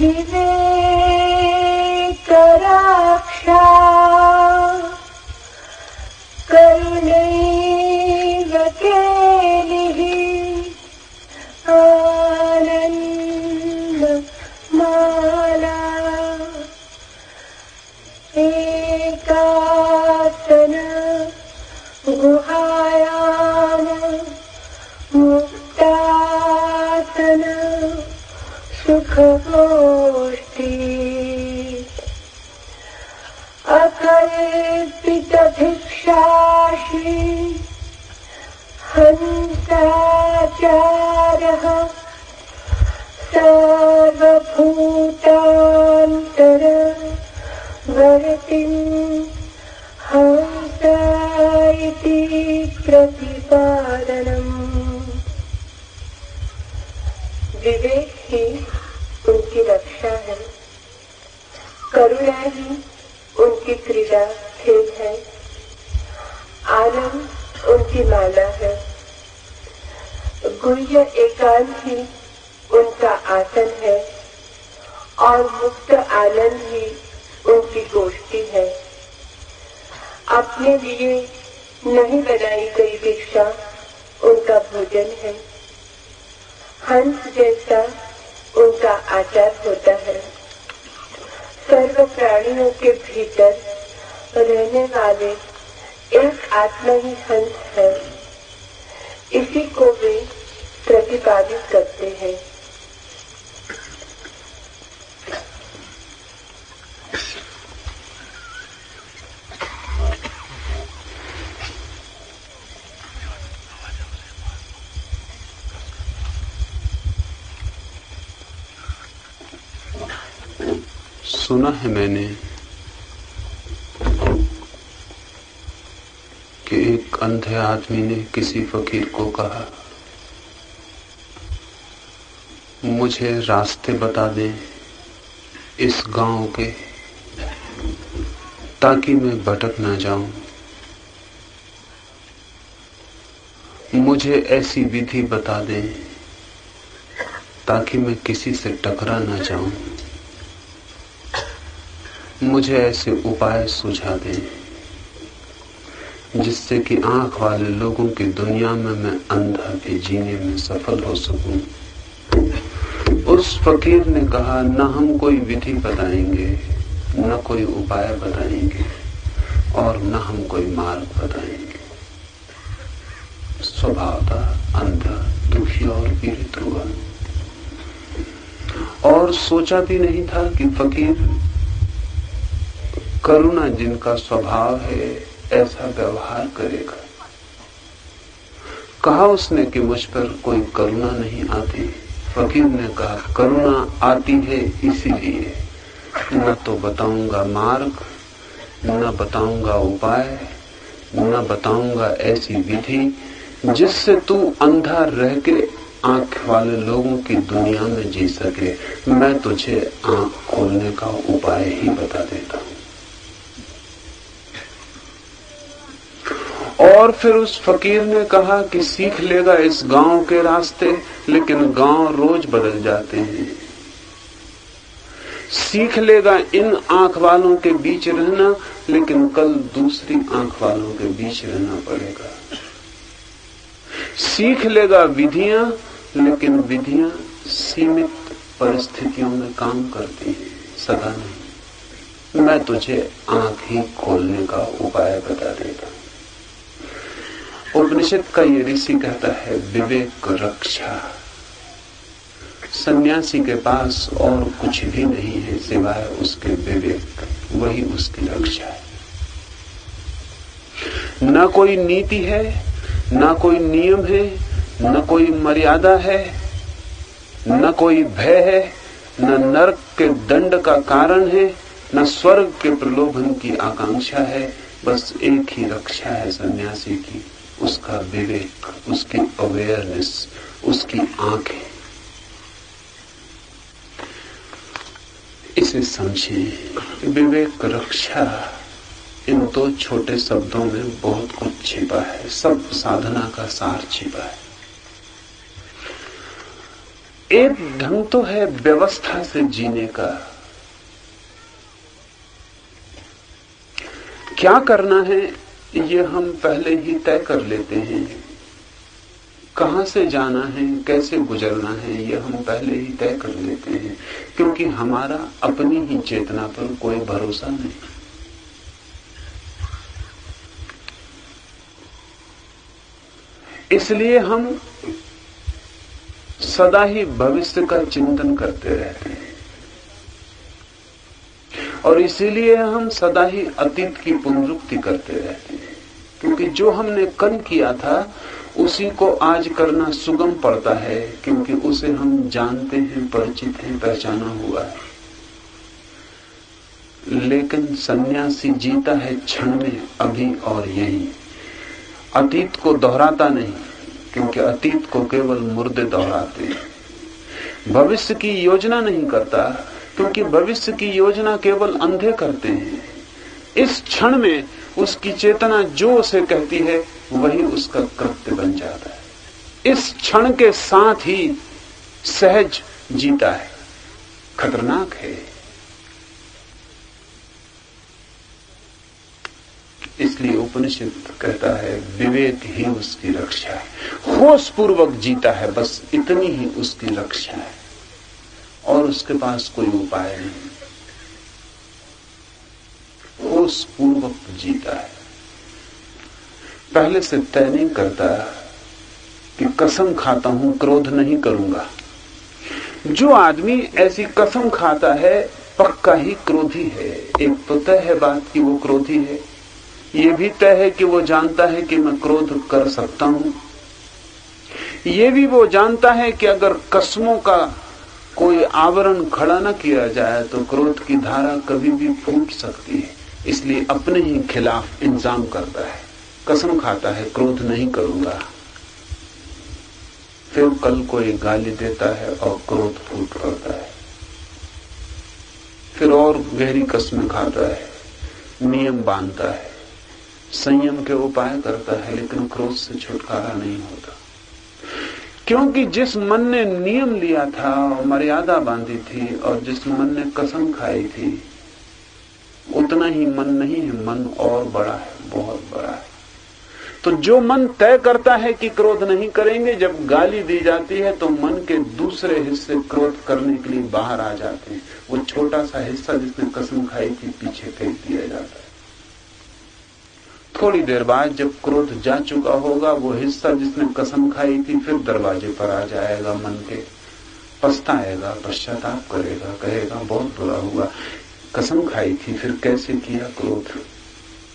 विवेकरक्षा करुणैव केलिः आनन्दमाला एकासन गुहायाम मुक्तासन सुखगोष्ठी अकल्पितभिक्षाशी हंसाचारः सर्वभूतान्तरवर्तिं हंस इति प्रतिपादनम्। विवेक ही उनकी रक्षा है, करुणा ही उनकी क्रीड़ा खेल है, आनंद उनकी माला है, गुह्य एकांत ही उनका आसन है और मुक्त आनंद ही उनकी गोष्ठी है। अपने लिए नहीं बनाई गई भिक्षा उनका भोजन है, हंस जैसा उनका आचार होता है। सर्व प्राणियों के भीतर रहने वाले एक आत्मा ही हंस है, इसी को वे प्रतिपादित करते हैं। सुना है मैंने कि एक अंधे आदमी ने किसी फकीर को कहा, मुझे रास्ते बता दें इस गांव के, ताकि मैं भटक ना जाऊं। मुझे ऐसी विधि बता दें ताकि मैं किसी से टकरा ना जाऊं। मुझे ऐसे उपाय सुझा दें जिससे कि आंख वाले लोगों की दुनिया में मैं अंधा भी जीने में सफल हो सकूं। उस फकीर ने कहा, न हम कोई विधि बताएंगे, न कोई उपाय बताएंगे और न हम कोई मार्ग बताएंगे। स्वभावतः अंधा, दुखी और पीड़ित हुआ और सोचा भी नहीं था कि फकीर करुणा जिनका स्वभाव है ऐसा व्यवहार करेगा। कहा उसने कि मुझ पर कोई करुणा नहीं आती। फकीर ने कहा, करुणा आती है इसीलिए न तो बताऊंगा मार्ग, न बताऊंगा उपाय, न बताऊंगा ऐसी विधि जिससे तू अंधा रह के आंख वाले लोगों की दुनिया में जी सके। मैं तुझे आंख खोलने का उपाय ही बता देता हूं। और फिर उस फकीर ने कहा कि सीख लेगा इस गांव के रास्ते, लेकिन गांव रोज बदल जाते हैं। सीख लेगा इन आंख वालों के बीच रहना, लेकिन कल दूसरी आंख वालों के बीच रहना पड़ेगा। सीख लेगा विधियां, लेकिन विधियां सीमित परिस्थितियों में काम करती हैं, सदा नहीं। मैं तुझे आंख ही खोलने का उपाय बता देता। उपनिषद का ये ऋषि कहता है, विवेक रक्षा। सन्यासी के पास और कुछ भी नहीं है सिवाय उसके विवेक, वही उसकी रक्षा है। न कोई नीति है, न कोई नियम है, न कोई मर्यादा है, न कोई भय है, न नरक के दंड का कारण है, न स्वर्ग के प्रलोभन की आकांक्षा है। बस एक ही रक्षा है सन्यासी की, उसका विवेक, उसकी अवेयरनेस, उसकी आंखें। इसे समझें। विवेक रक्षा, इन दो छोटे शब्दों में बहुत कुछ छिपा है। सब साधना का सार छिपा है। एक ढंग तो है व्यवस्था से जीने का। क्या करना है ये हम पहले ही तय कर लेते हैं। कहां से जाना है, कैसे गुजरना है, ये हम पहले ही तय कर लेते हैं, क्योंकि हमारा अपनी ही चेतना पर कोई भरोसा नहीं। इसलिए हम सदा ही भविष्य का चिंतन करते रहते हैं और इसीलिए हम सदा ही अतीत की पुनरुक्ति करते रहते हैं, क्योंकि जो हमने कल किया था उसी को आज करना सुगम पड़ता है, क्योंकि उसे हम जानते हैं, परिचित हैं, पहचाना हुआ है। लेकिन सन्यासी जीता है क्षण में, अभी और यहीं। अतीत को दोहराता नहीं, क्योंकि अतीत को केवल मुर्दे दोहराते हैं। भविष्य की योजना नहीं करता, क्योंकि भविष्य की योजना केवल अंधे करते हैं। इस क्षण में उसकी चेतना जो उसे कहती है वही उसका कृत्य बन जाता है। इस क्षण के साथ ही सहज जीता है। खतरनाक है। इसलिए उपनिषद कहता है विवेक ही उसकी रक्षा है। होश पूर्वक जीता है, बस इतनी ही उसकी रक्षा है और उसके पास कोई उपाय नहीं। होश पूर्वक जीता है। पहले से तय नहीं करता कि कसम खाता हूं क्रोध नहीं करूंगा। जो आदमी ऐसी कसम खाता है पक्का ही क्रोधी है। एक तो तय है बात कि वो क्रोधी है, ये भी तय है कि वो जानता है कि मैं क्रोध कर सकता हूं। ये भी वो जानता है कि अगर कसमों का कोई आवरण खड़ा न किया जाए तो क्रोध की धारा कभी भी फूट सकती है। इसलिए अपने ही खिलाफ इंतजाम करता है। कसम खाता है क्रोध नहीं करूंगा, फिर कल कोई गाली देता है और क्रोध फूट पड़ता है। फिर और गहरी कसमें खाता है, नियम बांधता है, संयम के उपाय करता है, लेकिन क्रोध से छुटकारा नहीं होता। क्योंकि जिस मन ने नियम लिया था और मर्यादा बांधी थी और जिस मन ने कसम खाई थी उतना ही मन नहीं है, मन और बड़ा है, बहुत बड़ा है। तो जो मन तय करता है कि क्रोध नहीं करेंगे, जब गाली दी जाती है तो मन के दूसरे हिस्से क्रोध करने के लिए बाहर आ जाते हैं। वो छोटा सा हिस्सा जिसने कसम खाई थी पीछे फेंक दिया जाता है। थोड़ी देर बाद जब क्रोध जा चुका होगा, वो हिस्सा जिसने कसम खाई थी फिर दरवाजे पर आ जाएगा मन के, पछताएगा, पश्चाताप करेगा, कहेगा बहुत बुरा हुआ, कसम खाई थी, फिर कैसे किया क्रोध।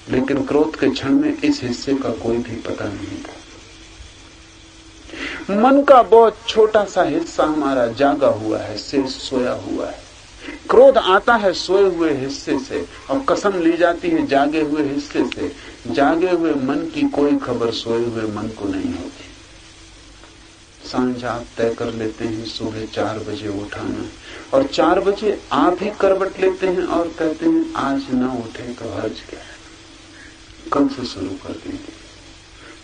लेकिन क्रोध के क्षण में इस हिस्से का कोई भी पता नहीं था। मन का बहुत छोटा सा हिस्सा हमारा जागा हुआ है, शेष सोया हुआ है। क्रोध आता है सोए हुए हिस्से से और कसम ली जाती है जागे हुए हिस्से से। जागे हुए मन की कोई खबर सोए हुए मन को नहीं होती। सांझ आप तय कर लेते हैं सुबह 4 बजे उठाना, और 4 बजे आप ही करवट लेते हैं और कहते हैं आज ना उठे तो हर्ज क्या है, कल से शुरू कर देंगे।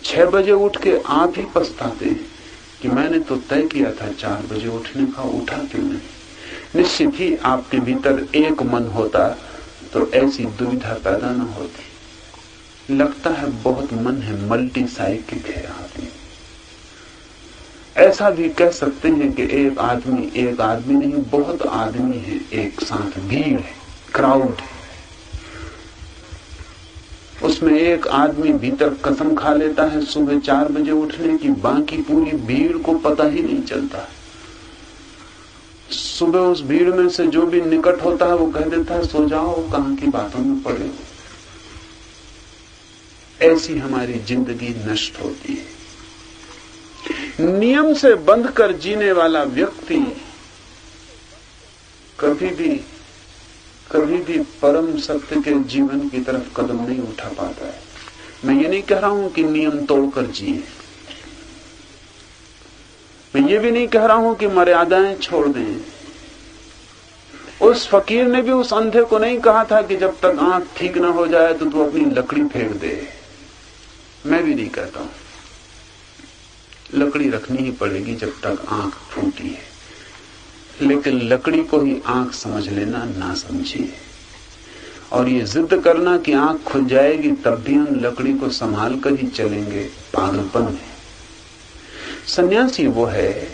6 बजे उठ के आप ही पछताते हैं कि मैंने तो तय किया था 4 बजे उठने का, उठा क्यों नहीं। निश्चित ही आपके भीतर एक मन होता तो ऐसी दुविधा पैदा न होती। लगता है बहुत मन है, मल्टी साइकिक है आदमी। ऐसा भी कह सकते हैं कि एक आदमी नहीं, बहुत आदमी है एक साथ, भीड़ है, क्राउड है। उसमें एक आदमी भीतर कसम खा लेता है सुबह 4 बजे उठने की, बाकी पूरी भीड़ को पता ही नहीं चलता। सुबह उस भीड़ में से जो भी निकट होता है वो कह देता है सो जाओ, कहां की बातों में पड़े हो। ऐसी हमारी जिंदगी नष्ट होती है। नियम से बंध कर जीने वाला व्यक्ति कभी भी परम सत्य के जीवन की तरफ कदम नहीं उठा पाता है। मैं ये नहीं कह रहा हूं कि नियम तोड़कर जिए, मैं ये भी नहीं कह रहा हूं कि मर्यादाएं छोड़ दें। उस फकीर ने भी उस अंधे को नहीं कहा था कि जब तक आंख ठीक ना हो जाए तो तू अपनी लकड़ी फेंक दे। मैं भी नहीं कहता हूं, लकड़ी रखनी ही पड़ेगी जब तक आंख फूटी है। लेकिन लकड़ी को ही आंख समझ लेना ना समझिए। और ये जिद करना कि आंख खुल जाएगी तब भी हम लकड़ी को संभाल कर ही चलेंगे, पागलपन है। सन्यासी वो है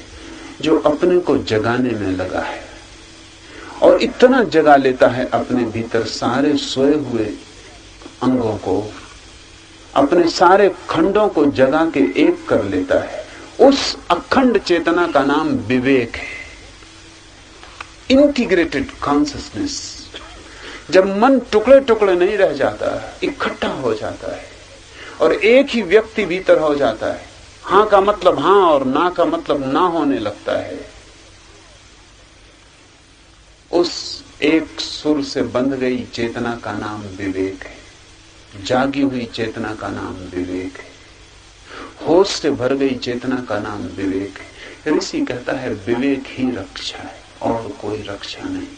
जो अपने को जगाने में लगा है और इतना जगा लेता है अपने भीतर सारे सोए हुए अंगों को, अपने सारे खंडों को जगा के एक कर लेता है। उस अखंड चेतना का नाम विवेक है, इंटीग्रेटेड कॉन्शियसनेस। जब मन टुकड़े टुकड़े नहीं रह जाता, इकट्ठा हो जाता है और एक ही व्यक्ति भीतर हो जाता है। हां का मतलब हां और ना का मतलब ना होने लगता है। उस एक सुर से बंध गई चेतना का नाम विवेक है। जागी हुई चेतना का नाम विवेक है। होश से भर गई चेतना का नाम विवेक है। ऋषि कहता है विवेक ही रक्षा है और कोई रक्षा नहीं।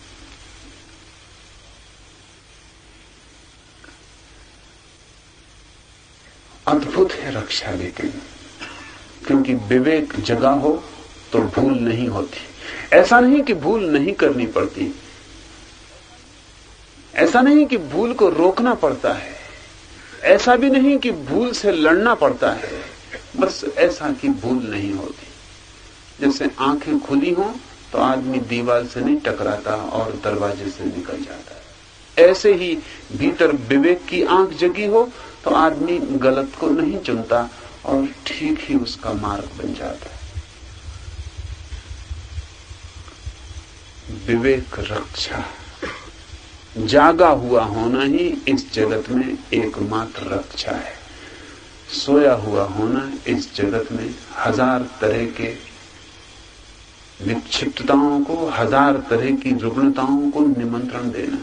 अद्भुत है रक्षा, लेकिन क्योंकि विवेक जगा हो तो भूल नहीं होती। ऐसा नहीं कि भूल नहीं करनी पड़ती, ऐसा नहीं कि भूल को रोकना पड़ता है, ऐसा भी नहीं कि भूल से लड़ना पड़ता है, बस ऐसा कि भूल नहीं होती। जैसे आंखें खुली हों तो आदमी दीवार से नहीं टकराता और दरवाजे से निकल जाता है। ऐसे ही भीतर विवेक की आंख जगी हो तो आदमी गलत को नहीं चुनता और ठीक ही उसका मार्ग बन जाता है। विवेक रक्षा, जागा हुआ होना ही इस जगत में एकमात्र रक्षा है। सोया हुआ होना इस जगत में हजार तरह के विक्षिप्तताओं को, हजार तरह की रुग्णताओं को निमंत्रण देना।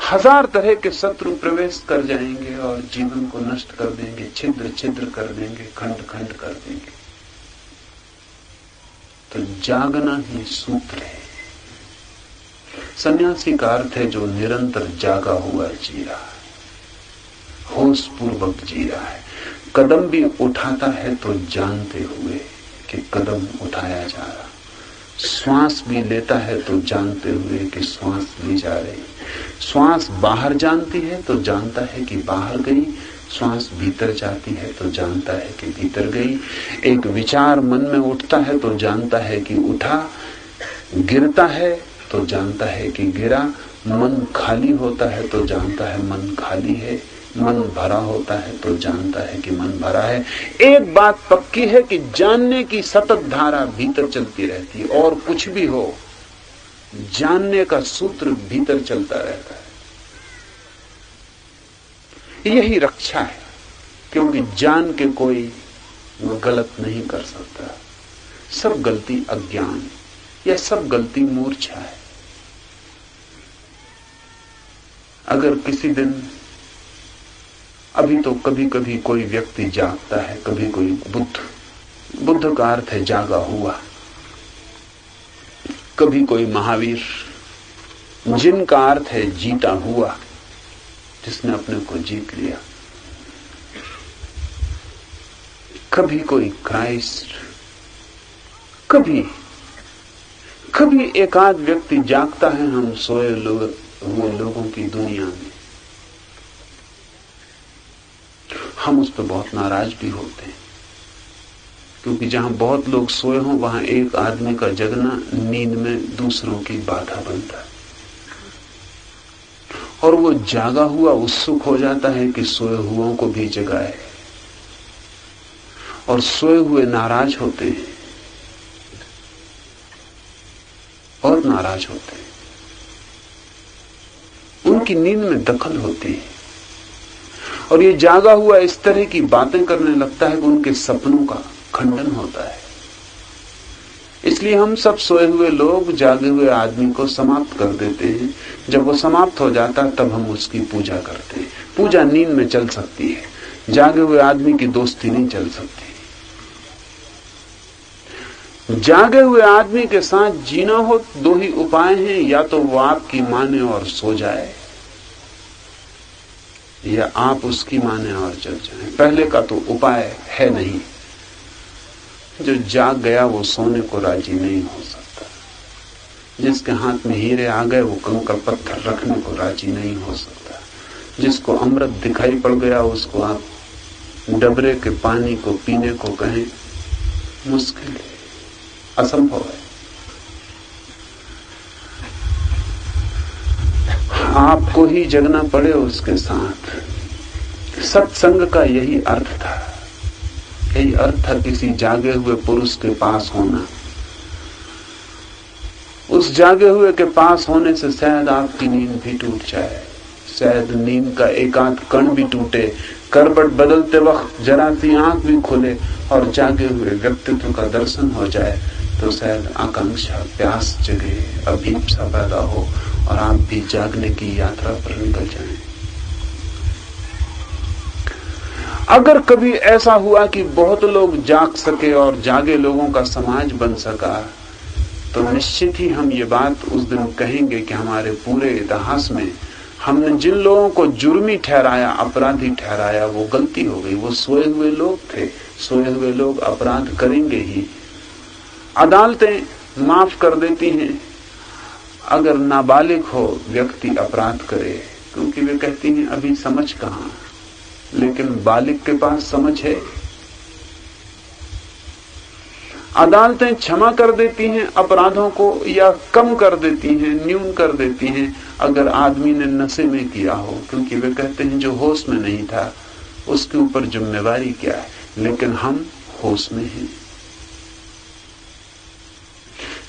हजार तरह के शत्रु प्रवेश कर जाएंगे और जीवन को नष्ट कर देंगे, छिद्र छिद्र कर देंगे, खंड खंड कर देंगे। तो जागना ही सूत्र है। सन्यासी का अर्थ है जो निरंतर जागा हुआ जी रहा है, होश पूर्वक जी रहा है। कदम भी उठाता है तो जानते हुए कि कदम उठाया जा रहा, श्वास भी लेता है तो जानते हुए कि श्वास ली जा रही। श्वास बाहर जानती है तो जानता है कि बाहर गई, श्वास भीतर जाती है तो जानता है कि भीतर गई। एक विचार मन में उठता है तो जानता है कि उठा, गिरता है तो जानता है कि गिरा। मन खाली होता है तो जानता है मन खाली है, मन भरा होता है तो जानता है कि मन भरा है। एक बात पक्की है कि जानने की सतत धारा भीतर चलती रहती है, और कुछ भी हो जानने का सूत्र भीतर चलता रहता है। यही रक्षा है, क्योंकि जान के कोई गलत नहीं कर सकता। सब गलती अज्ञान या सब गलती मूर्छा है। अगर किसी दिन, अभी तो कभी कभी कोई व्यक्ति जागता है, कभी कोई बुद्ध का अर्थ है जागा हुआ, कभी कोई महावीर, जिनका अर्थ है जीता हुआ, जिसने अपने को जीत लिया, कभी कोई क्राइस्ट, कभी एकाध व्यक्ति जागता है हम सोए हुए लोगों की दुनिया में। हम उस पर बहुत नाराज भी होते हैं, क्योंकि जहां बहुत लोग सोए हों वहां एक आदमी का जगना नींद में दूसरों की बाधा बनता है, और वो जागा हुआ उत्सुक हो जाता है कि सोए हुओं को भी जगाए, और सोए हुए नाराज होते हैं और नाराज होते हैं। उनकी नींद में दखल होती है, और ये जागा हुआ इस तरह की बातें करने लगता है कि उनके सपनों का खंडन होता है। इसलिए हम सब सोए हुए लोग जागे हुए आदमी को समाप्त कर देते हैं। जब वो समाप्त हो जाता तब हम उसकी पूजा करते हैं। पूजा नींद में चल सकती है, जागे हुए आदमी की दोस्ती नहीं चल सकती। जागे हुए आदमी के साथ जीना हो दो ही उपाय हैं, या तो वो आपकी माने और सो जाए, या आप उसकी माने और जग जाए। पहले का तो उपाय है नहीं। जो जाग गया वो सोने को राजी नहीं हो सकता। जिसके हाथ में हीरे आ गए वो कंकड़ पत्थर रखने को राजी नहीं हो सकता। जिसको अमृत दिखाई पड़ गया उसको आप डबरे के पानी को पीने को कहें, मुश्किल है, असंभव है। आपको ही जगना पड़े उसके साथ। सत्संग का यही अर्थ था, यही अर्थ था किसी जागे हुए पुरुष के पास होना। उस जागे हुए के पास होने से शायद आपकी नींद भी टूट जाए, शायद नींद का एक आध कण भी टूटे, करवट बदलते वक्त जरा सी आंख भी खुले और जागे हुए व्यक्तित्व का दर्शन हो जाए, तो शायद आकांक्षा, प्यास जगे, अभीप्सा पैदा हो और आप भी जागने की यात्रा पर निकल जाएं। अगर कभी ऐसा हुआ कि बहुत लोग जाग सके और जागे लोगों का समाज बन सका, तो निश्चित ही हम ये बात उस दिन कहेंगे कि हमारे पूरे इतिहास में हमने जिन लोगों को जुर्मी ठहराया, अपराधी ठहराया, वो गलती हो गई। वो सोए हुए लोग थे, सोए हुए लोग अपराध करेंगे ही। अदालतें माफ कर देती हैं अगर नाबालिग हो व्यक्ति अपराध करे, क्योंकि वे कहती हैं अभी समझ कहां। लेकिन बालिग के पास समझ है। अदालतें क्षमा कर देती हैं अपराधों को या कम कर देती हैं, न्यून कर देती हैं अगर आदमी ने नशे में किया हो, क्योंकि वे कहते हैं जो होश में नहीं था उसके ऊपर जिम्मेवारी क्या है। लेकिन हम होश में हैं।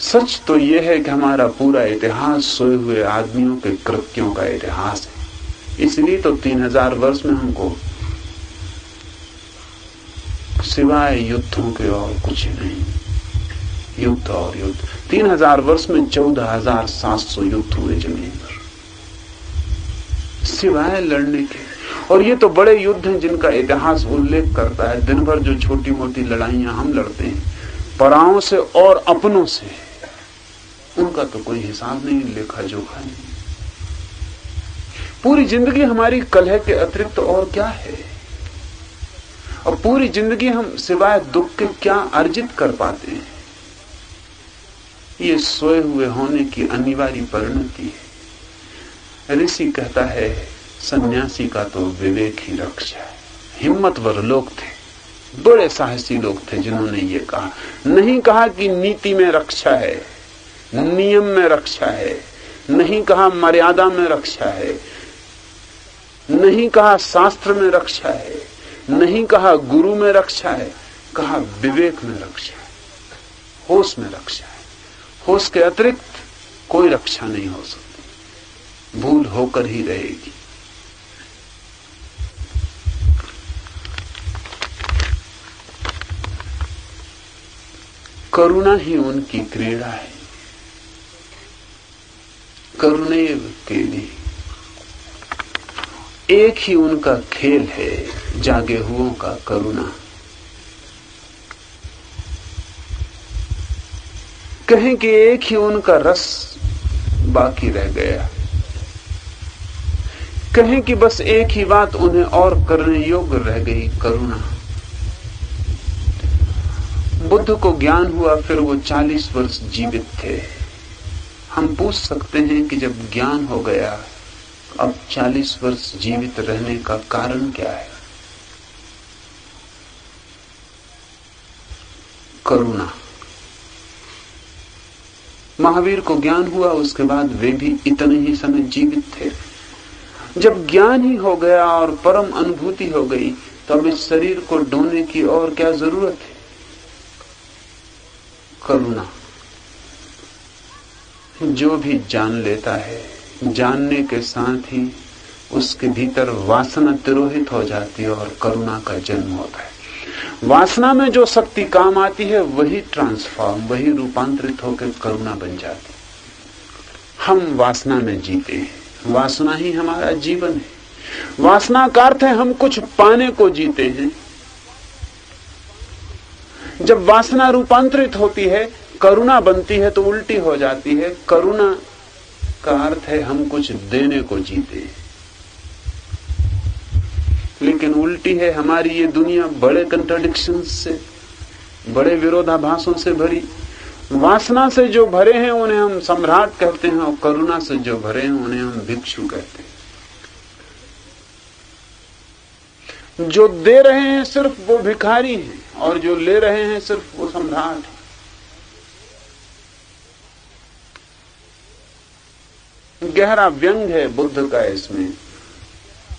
सच तो यह है कि हमारा पूरा इतिहास सोए हुए आदमियों के कृत्यों का इतिहास है। इसलिए तो 3000 वर्ष में हमको सिवाय युद्धों के और कुछ नहीं, युद्ध और युद्ध। 3000 वर्ष में 14,700 युद्ध हुए जमीन पर, सिवाय लड़ने के। और ये तो बड़े युद्ध हैं जिनका इतिहास उल्लेख करता है। दिन भर जो छोटी मोटी लड़ाइयां हम लड़ते हैं पराओं से और अपनों से, उनका तो कोई हिसाब नहीं, लेखा जोखा नहीं। पूरी जिंदगी हमारी कलह के अतिरिक्त और क्या है? और पूरी जिंदगी हम सिवाय दुख के क्या अर्जित कर पाते हैं? ये सोए हुए होने की अनिवार्य परिणति है। ऋषि कहता है सन्यासी का तो विवेक ही रक्षा है। हिम्मतवर लोग थे, बड़े साहसी लोग थे जिन्होंने ये कहा। नहीं कहा कि नीति में रक्षा है, नियम में रक्षा है, नहीं कहा मर्यादा में रक्षा है, नहीं कहा शास्त्र में रक्षा है, नहीं कहा गुरु में रक्षा है, कहा विवेक में रक्षा है, होश में रक्षा है। होश के अतिरिक्त कोई रक्षा नहीं हो सकती, भूल होकर ही रहेगी। करुणा ही उनकी क्रीड़ा है, करुणैव केली। एक ही उनका खेल है जागे हुओं का, करुणा। कहें कि एक ही उनका रस बाकी रह गया, कहें कि बस एक ही बात उन्हें और करने योग्य रह गई, करुणा। बुद्ध को ज्ञान हुआ, फिर वो 40 वर्ष जीवित थे। हम पूछ सकते हैं कि जब ज्ञान हो गया अब 40 वर्ष जीवित रहने का कारण क्या है? करुणा। महावीर को ज्ञान हुआ, उसके बाद वे भी इतने ही समय जीवित थे। जब ज्ञान ही हो गया और परम अनुभूति हो गई, तो अब इस शरीर को ढोने की और क्या जरूरत है? करुणा। जो भी जान लेता है, जानने के साथ ही उसके भीतर वासना तिरोहित हो जाती है और करुणा का जन्म होता है। वासना में जो शक्ति काम आती है वही ट्रांसफॉर्म, वही रूपांतरित होकर करुणा बन जाती है। हम वासना में जीते हैं, वासना ही हमारा जीवन है। वासना का अर्थ है हम कुछ पाने को जीते हैं। जब वासना रूपांतरित होती है, करुणा बनती है, तो उल्टी हो जाती है। करुणा का अर्थ है हम कुछ देने को जीते हैं, लेकिन उल्टी है। हमारी ये दुनिया बड़े कंट्राडिक्शंस से, बड़े विरोधाभासों से भरी। वासना से जो भरे हैं उन्हें हम सम्राट कहते हैं, और करुणा से जो भरे हैं उन्हें हम भिक्षु कहते हैं। जो दे रहे हैं सिर्फ वो भिखारी हैं, और जो ले रहे हैं सिर्फ वो सम्राट हैं। गहरा व्यंग है बुद्ध का इसमें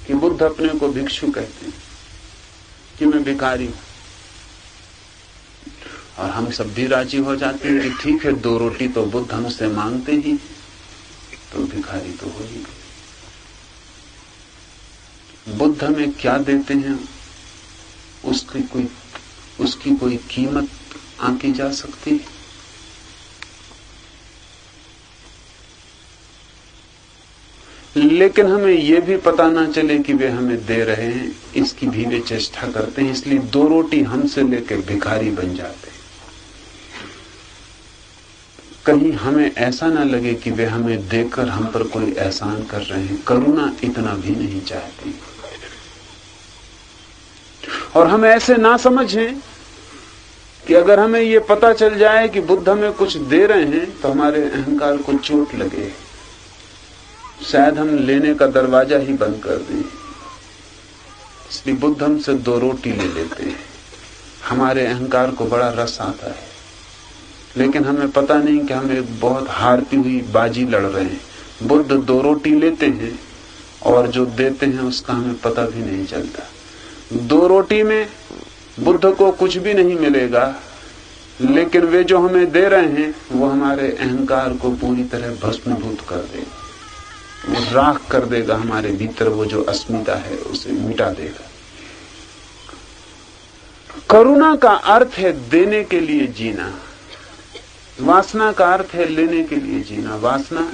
कि बुद्ध अपने को भिक्षु कहते हैं कि मैं भिखारी हूं। और हम सब भी राजी हो जाते हैं कि ठीक है, 2 रोटी तो बुद्ध हमसे मांगते ही, तो भिखारी तो हो ही गए। बुद्ध हमें क्या देते हैं उसकी कोई कीमत आंकी जा सकती है? लेकिन हमें यह भी पता ना चले कि वे हमें दे रहे हैं, इसकी भी वे चेष्टा करते हैं। इसलिए 2 रोटी हमसे लेकर भिखारी बन जाते हैं। कहीं हमें ऐसा ना लगे कि वे हमें देकर हम पर कोई एहसान कर रहे हैं। करुणा इतना भी नहीं चाहती। और हम ऐसे ना समझें कि अगर हमें ये पता चल जाए कि बुद्ध हमें कुछ दे रहे हैं तो हमारे अहंकार को चोट लगे, शायद हम लेने का दरवाजा ही बंद कर दें। इसलिए बुद्ध हमसे 2 रोटी ले लेते हैं। हमारे अहंकार को बड़ा रस आता है, लेकिन हमें पता नहीं कि हम एक बहुत हारती हुई बाजी लड़ रहे हैं। बुद्ध 2 रोटी लेते हैं और जो देते हैं उसका हमें पता भी नहीं चलता। 2 रोटी में बुद्ध को कुछ भी नहीं मिलेगा, लेकिन वे जो हमें दे रहे हैं वो हमारे अहंकार को पूरी तरह भस्मीभूत कर देगा। वो राख कर देगा हमारे भीतर, वो जो अस्मिता है उसे मिटा देगा। करुणा का अर्थ है देने के लिए जीना, वासना का अर्थ है लेने के लिए जीना। वासना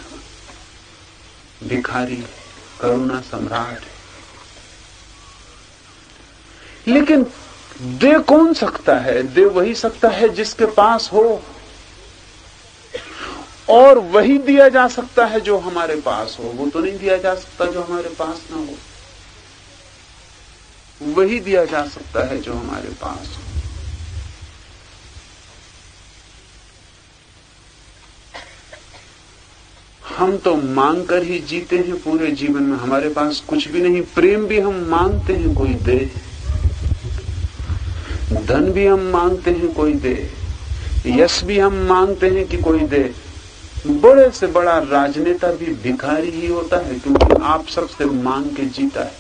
भिखारी, करुणा सम्राट है। लेकिन दे कौन सकता है? दे वही सकता है जिसके पास हो, और वही दिया जा सकता है जो हमारे पास हो। वो तो नहीं दिया जा सकता जो हमारे पास ना हो, वही दिया जा सकता है जो हमारे पास हो। हम तो मांग कर ही जीते हैं पूरे जीवन में। हमारे पास कुछ भी नहीं। प्रेम भी हम मांगते हैं कोई दे, धन भी हम मांगते हैं कोई दे, यश भी हम मांगते हैं कि कोई दे। बड़े से बड़ा राजनेता भी भिखारी ही होता है, क्योंकि आप सबसे मांग के जीता है।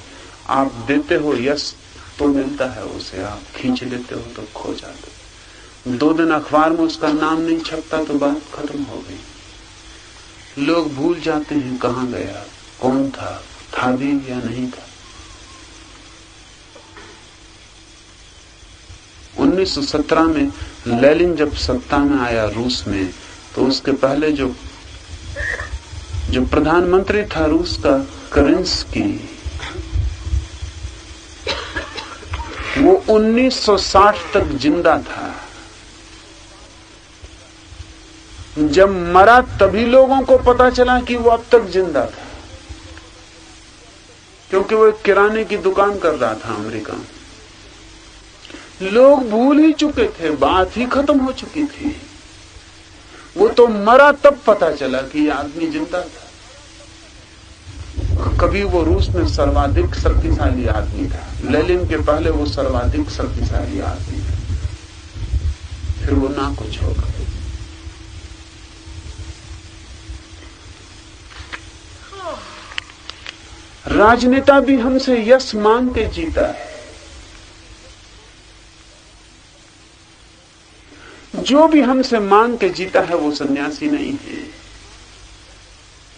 आप देते हो यश तो मिलता है उसे, आप खींच लेते हो तो खो जाते। 2 दिन अखबार में उसका नाम नहीं छपता तो बात खत्म हो गई। लोग भूल जाते हैं कहां गया, कौन था भी या नहीं था। 1917 में लेनिन जब सत्ता में आया रूस में, तो उसके पहले जो प्रधानमंत्री था रूस का, करेंस्की, वो 1960 तक जिंदा था। जब मरा तभी लोगों को पता चला कि वो अब तक जिंदा था, क्योंकि वो एक किराने की दुकान कर रहा था अमेरिका में। लोग भूल ही चुके थे, बात ही खत्म हो चुकी थी। वो तो मरा तब पता चला कि ये आदमी जिंदा था। कभी वो रूस में सर्वाधिक शक्तिशाली आदमी था। लेनिन के पहले वो सर्वाधिक शक्तिशाली आदमी था, फिर वो ना कुछ होगा। राजनेता भी हमसे यश मांग के जीता है। जो भी हमसे मांग के जीता है वो सन्यासी नहीं है।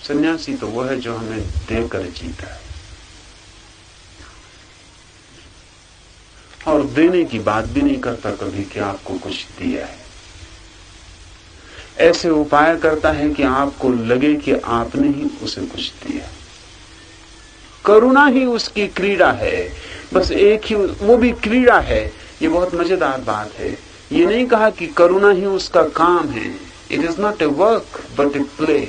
सन्यासी तो वो है जो हमें देकर जीता है। और देने की बात भी नहीं करता कभी कि आपको कुछ दिया है। ऐसे उपाय करता है कि आपको लगे कि आपने ही उसे कुछ दिया। करुणा ही उसकी क्रीड़ा है, बस एक ही, वो भी क्रीड़ा है। ये बहुत मजेदार बात है। ये नहीं कहा कि करुणा ही उसका काम है। It is not a work but a play.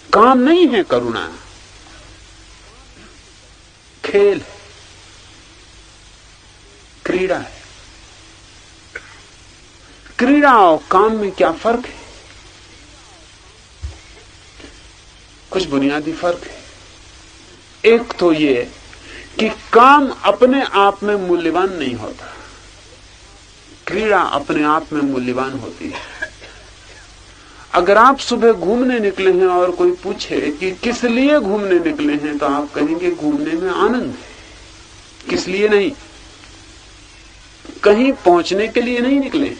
काम नहीं है करुणा, खेल है, क्रीड़ा है। क्रीड़ा और काम में क्या फर्क है? कुछ बुनियादी फर्क है। एक तो ये कि काम अपने आप में मूल्यवान नहीं होता, क्रीड़ा अपने आप में मूल्यवान होती है। अगर आप सुबह घूमने निकले हैं और कोई पूछे कि किस लिए घूमने निकले हैं, तो आप कहेंगे घूमने में आनंद है। किस लिए नहीं, कहीं पहुंचने के लिए नहीं निकले,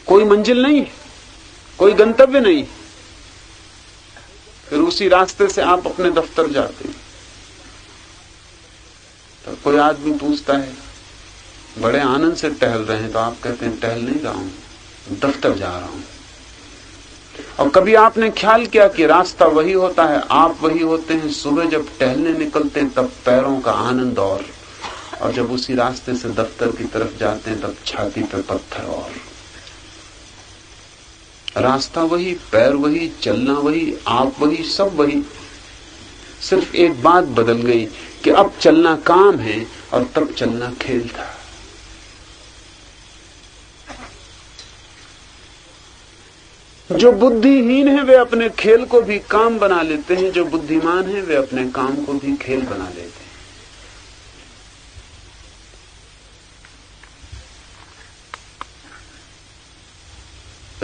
कोई मंजिल नहीं, कोई गंतव्य नहीं, फिर उसी रास्ते से आप अपने दफ्तर जाते हैं। तो कोई आदमी पूछता है बड़े आनंद से टहल रहे हैं, तो आप कहते हैं टहल नहीं रहा हूं, दफ्तर जा रहा हूं। और कभी आपने ख्याल किया कि रास्ता वही होता है, आप वही होते हैं। सुबह जब टहलने निकलते हैं तब पैरों का आनंद और जब उसी रास्ते से दफ्तर की तरफ जाते हैं तब छाती पे पत्थर और। रास्ता वही, पैर वही, चलना वही, आप वही, सब वही। सिर्फ एक बात बदल गई कि अब चलना काम है और तब चलना खेल था। जो बुद्धिहीन है वे अपने खेल को भी काम बना लेते हैं, जो बुद्धिमान है वे अपने काम को भी खेल बना लेते हैं।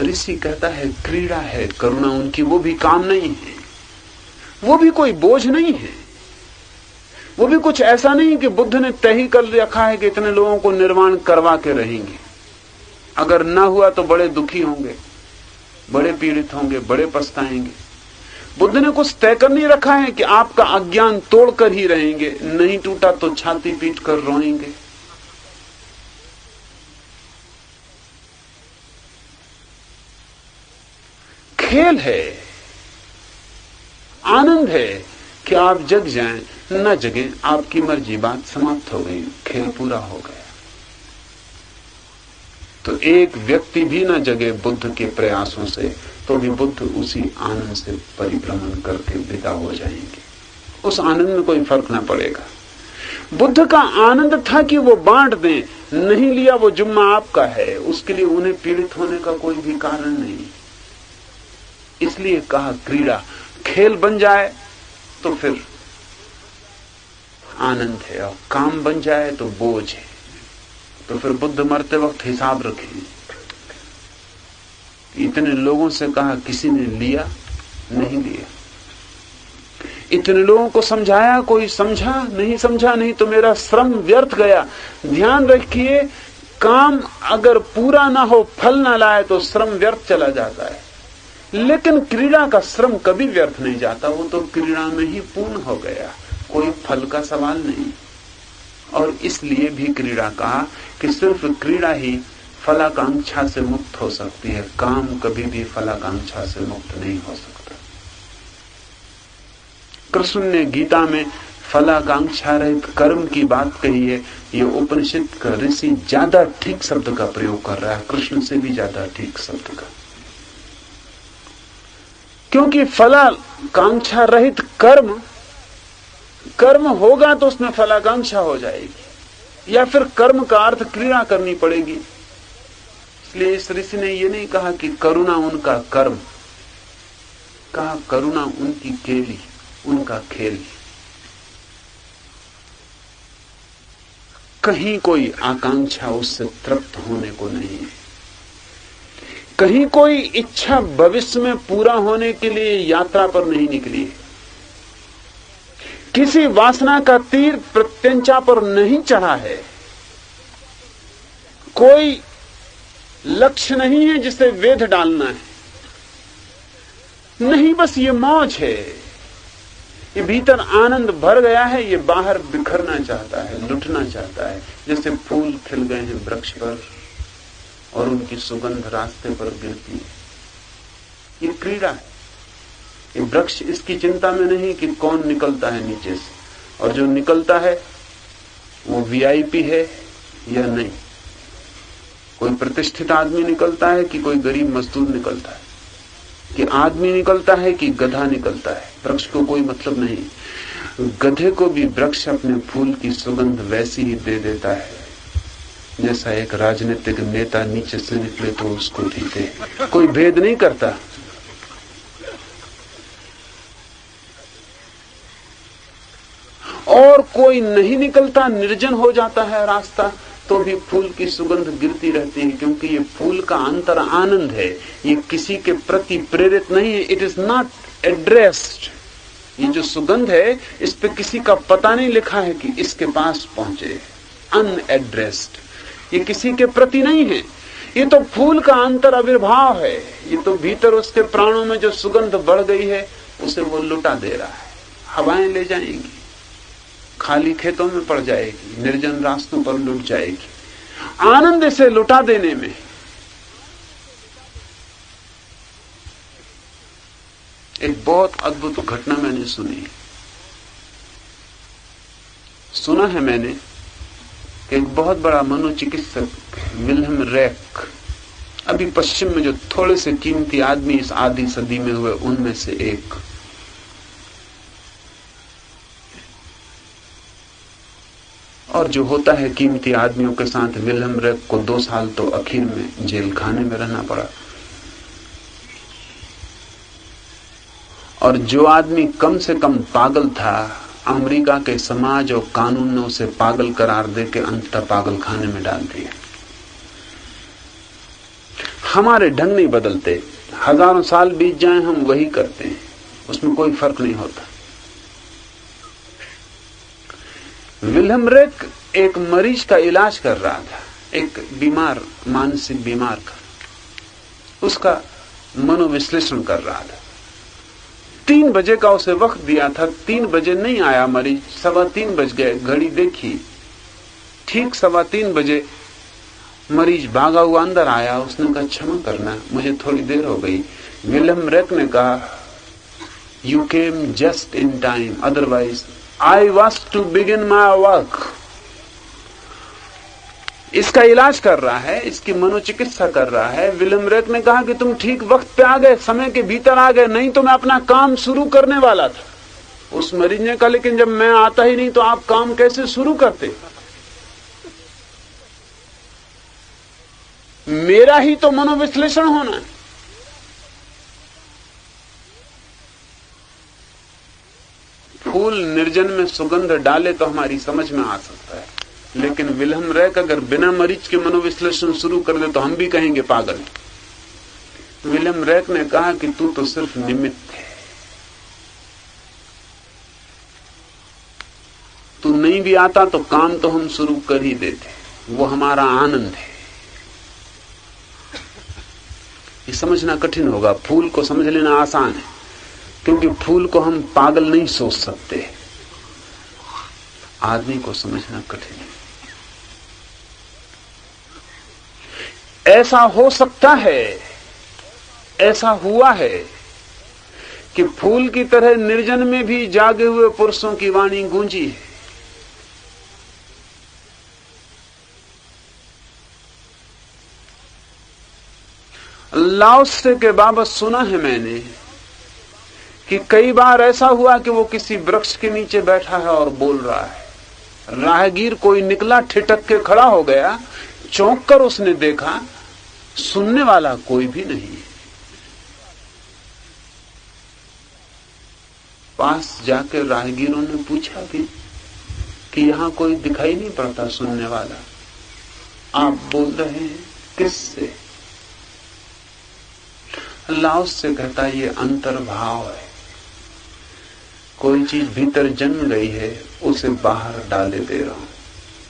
ऋषि कहता है क्रीड़ा है करुणा उनकी, वो भी काम नहीं है, वो भी कोई बोझ नहीं है, वो भी कुछ ऐसा नहीं कि बुद्ध ने तय ही कर रखा है कि इतने लोगों को निर्वाण करवा के रहेंगे, अगर ना हुआ तो बड़े दुखी होंगे, बड़े पीड़ित होंगे, बड़े पछताएंगे। बुद्ध ने कुछ तय कर नहीं रखा है कि आपका अज्ञान तोड़कर ही रहेंगे, नहीं टूटा तो छाती पीट कर रोएंगे। खेल है, आनंद है कि आप जग जाएं, न जगे आपकी मर्जी, बात समाप्त हो गई, खेल पूरा हो गया। तो एक व्यक्ति भी न जगे बुद्ध के प्रयासों से, तो भी बुद्ध उसी आनंद से परिभ्रमण करके विदा हो जाएंगे। उस आनंद में कोई फर्क न पड़ेगा। बुद्ध का आनंद था कि वो बांट दें, नहीं लिया वो जुम्मा आपका है, उसके लिए उन्हें पीड़ित होने का कोई भी कारण नहीं। इसलिए कहा क्रीड़ा, खेल बन जाए तो फिर आनंद है, और काम बन जाए तो बोझ है। तो फिर बुद्ध मरते वक्त हिसाब रखें। इतने लोगों से कहा, किसी ने लिया नहीं लिया। इतने लोगों को समझाया, कोई समझा नहीं, तो मेरा श्रम व्यर्थ गया। ध्यान रखिए, काम अगर पूरा ना हो, फल ना लाए, तो श्रम व्यर्थ चला जाता है। लेकिन क्रीड़ा का श्रम कभी व्यर्थ नहीं जाता, वो तो क्रीड़ा में ही पूर्ण हो गया, कोई फल का सवाल नहीं। और इसलिए भी क्रीड़ा कहा कि सिर्फ क्रीड़ा ही फलाकांक्षा से मुक्त हो सकती है, काम कभी भी फलाकांक्षा से मुक्त नहीं हो सकता। कृष्ण ने गीता में फलाकांक्षा रहित कर्म की बात कही है। ये उपनिषद का ऋषि ज्यादा ठीक शब्द का प्रयोग कर रहा है, कृष्ण से भी ज्यादा ठीक शब्द का। क्योंकि फलाकांक्षा रहित कर्म होगा तो उसमें फलाकांक्षा हो जाएगी, या फिर कर्म का अर्थ क्रीड़ा करनी पड़ेगी। इसलिए इस ऋषि ने यह नहीं कहा कि करुणा उनका कर्म, कहा करुणा उनकी केली, उनका खेल। कहीं कोई आकांक्षा उससे तृप्त होने को नहीं है, कहीं कोई इच्छा भविष्य में पूरा होने के लिए यात्रा पर नहीं निकली है, किसी वासना का तीर प्रत्यंचा पर नहीं चढ़ा है, कोई लक्ष्य नहीं है जिसे वेध डालना है, नहीं, बस ये मौज है। ये भीतर आनंद भर गया है, ये बाहर बिखरना चाहता है, लुटना चाहता है। जैसे फूल खिल गए हैं वृक्ष पर और उनकी सुगंध रास्ते पर गिरती है, ये क्रीड़ा है। ये वृक्ष इसकी चिंता में नहीं कि कौन निकलता है नीचे से, और जो निकलता है वो वीआईपी है या नहीं, कोई प्रतिष्ठित आदमी निकलता है कि कोई गरीब मजदूर निकलता है, कि आदमी निकलता है कि गधा निकलता है, वृक्ष को कोई मतलब नहीं। गधे को भी वृक्ष अपने फूल की सुगंध वैसी ही दे देता है जैसा एक राजनीतिक नेता नीचे से निकले तो उसको जीते, कोई भेद नहीं करता। और कोई नहीं निकलता, निर्जन हो जाता है रास्ता, तो भी फूल की सुगंध गिरती रहती है, क्योंकि ये फूल का अंतर आनंद है। ये किसी के प्रति प्रेरित नहीं है। It is not addressed. ये जो सुगंध है, इस पे किसी का पता नहीं लिखा है कि इसके पास पहुंचे। अनएड्रेस्ड, ये किसी के प्रति नहीं है। ये तो फूल का अंतर आविर्भाव है। ये तो भीतर उसके प्राणों में जो सुगंध बढ़ गई है, उसे वो लुटा दे रहा है। हवाएं ले जाएंगी, खाली खेतों में पड़ जाएगी, निर्जन रास्तों पर लुट जाएगी। आनंद इसे लुटा देने में। एक बहुत अद्भुत घटना मैंने सुना है मैंने कि एक बहुत बड़ा मनोचिकित्सक विल्हेम रेक, अभी पश्चिम में जो थोड़े से कीमती आदमी इस आधी सदी में हुए उनमें से एक, और जो होता है कीमती आदमियों के साथ, विल्हेम रेक को 2 साल तो आखिर में जेल खाने में रहना पड़ा। और जो आदमी कम से कम पागल था, अमेरिका के समाज और कानून ने उसे पागल करार देके अंततः पागल खाने में डाल दिया। हमारे ढंग नहीं बदलते, हजारों साल बीत जाएं हम वही करते हैं, उसमें कोई फर्क नहीं होता। विल्हेम रेक एक मरीज का इलाज कर रहा था, एक बीमार, मानसिक बीमार का, उसका मनोविश्लेषण कर रहा था। 3 बजे का उसे वक्त दिया था, 3 बजे नहीं आया मरीज, 3:15 बज गए, घड़ी देखी, ठीक 3:15 बजे मरीज भागा हुआ अंदर आया। उसने कहा, क्षमा करना, मुझे थोड़ी देर हो गई। विल्हेम रेक ने कहा, you came just in time, otherwise I was to begin my work. इसका इलाज कर रहा है, इसकी मनोचिकित्सा कर रहा है। विल्हेम रेक ने कहा कि तुम ठीक वक्त पे आ गए, समय के भीतर आ गए, नहीं तो मैं अपना काम शुरू करने वाला था। उस मरीज ने कहा, लेकिन जब मैं आता ही नहीं तो आप काम कैसे शुरू करते? मेरा ही तो मनोविश्लेषण होना है। फूल निर्जन में सुगंध डाले तो हमारी समझ में आ सकता है, लेकिन विल्हेम रेक अगर बिना मरीज के मनोविश्लेषण शुरू कर दे तो हम भी कहेंगे पागल। विल्हेम रेक ने कहा कि तू तो सिर्फ निमित्त है, तू नहीं भी आता तो काम तो हम शुरू कर ही देते, वो हमारा आनंद है। ये समझना कठिन होगा, फूल को समझ लेना आसान है, क्योंकि फूल को हम पागल नहीं सोच सकते, आदमी को समझना कठिन है। ऐसा हो सकता है, ऐसा हुआ है कि फूल की तरह निर्जन में भी जागे हुए पुरुषों की वाणी गूंजी है। लाओत्से के बाबत सुना है मैंने कि कई बार ऐसा हुआ कि वो किसी वृक्ष के नीचे बैठा है और बोल रहा है, राहगीर कोई निकला, ठिठक के खड़ा हो गया, चौंक कर उसने देखा, सुनने वाला कोई भी नहीं है। पास जाकर राहगीरों ने पूछा भी कि यहां कोई दिखाई नहीं पड़ता सुनने वाला, आप बोल रहे हैं किससे? लाओत्से कहता है, ये अंतर्भाव है, कोई चीज भीतर जन्म गई है, उसे बाहर डाले दे रहा हूं।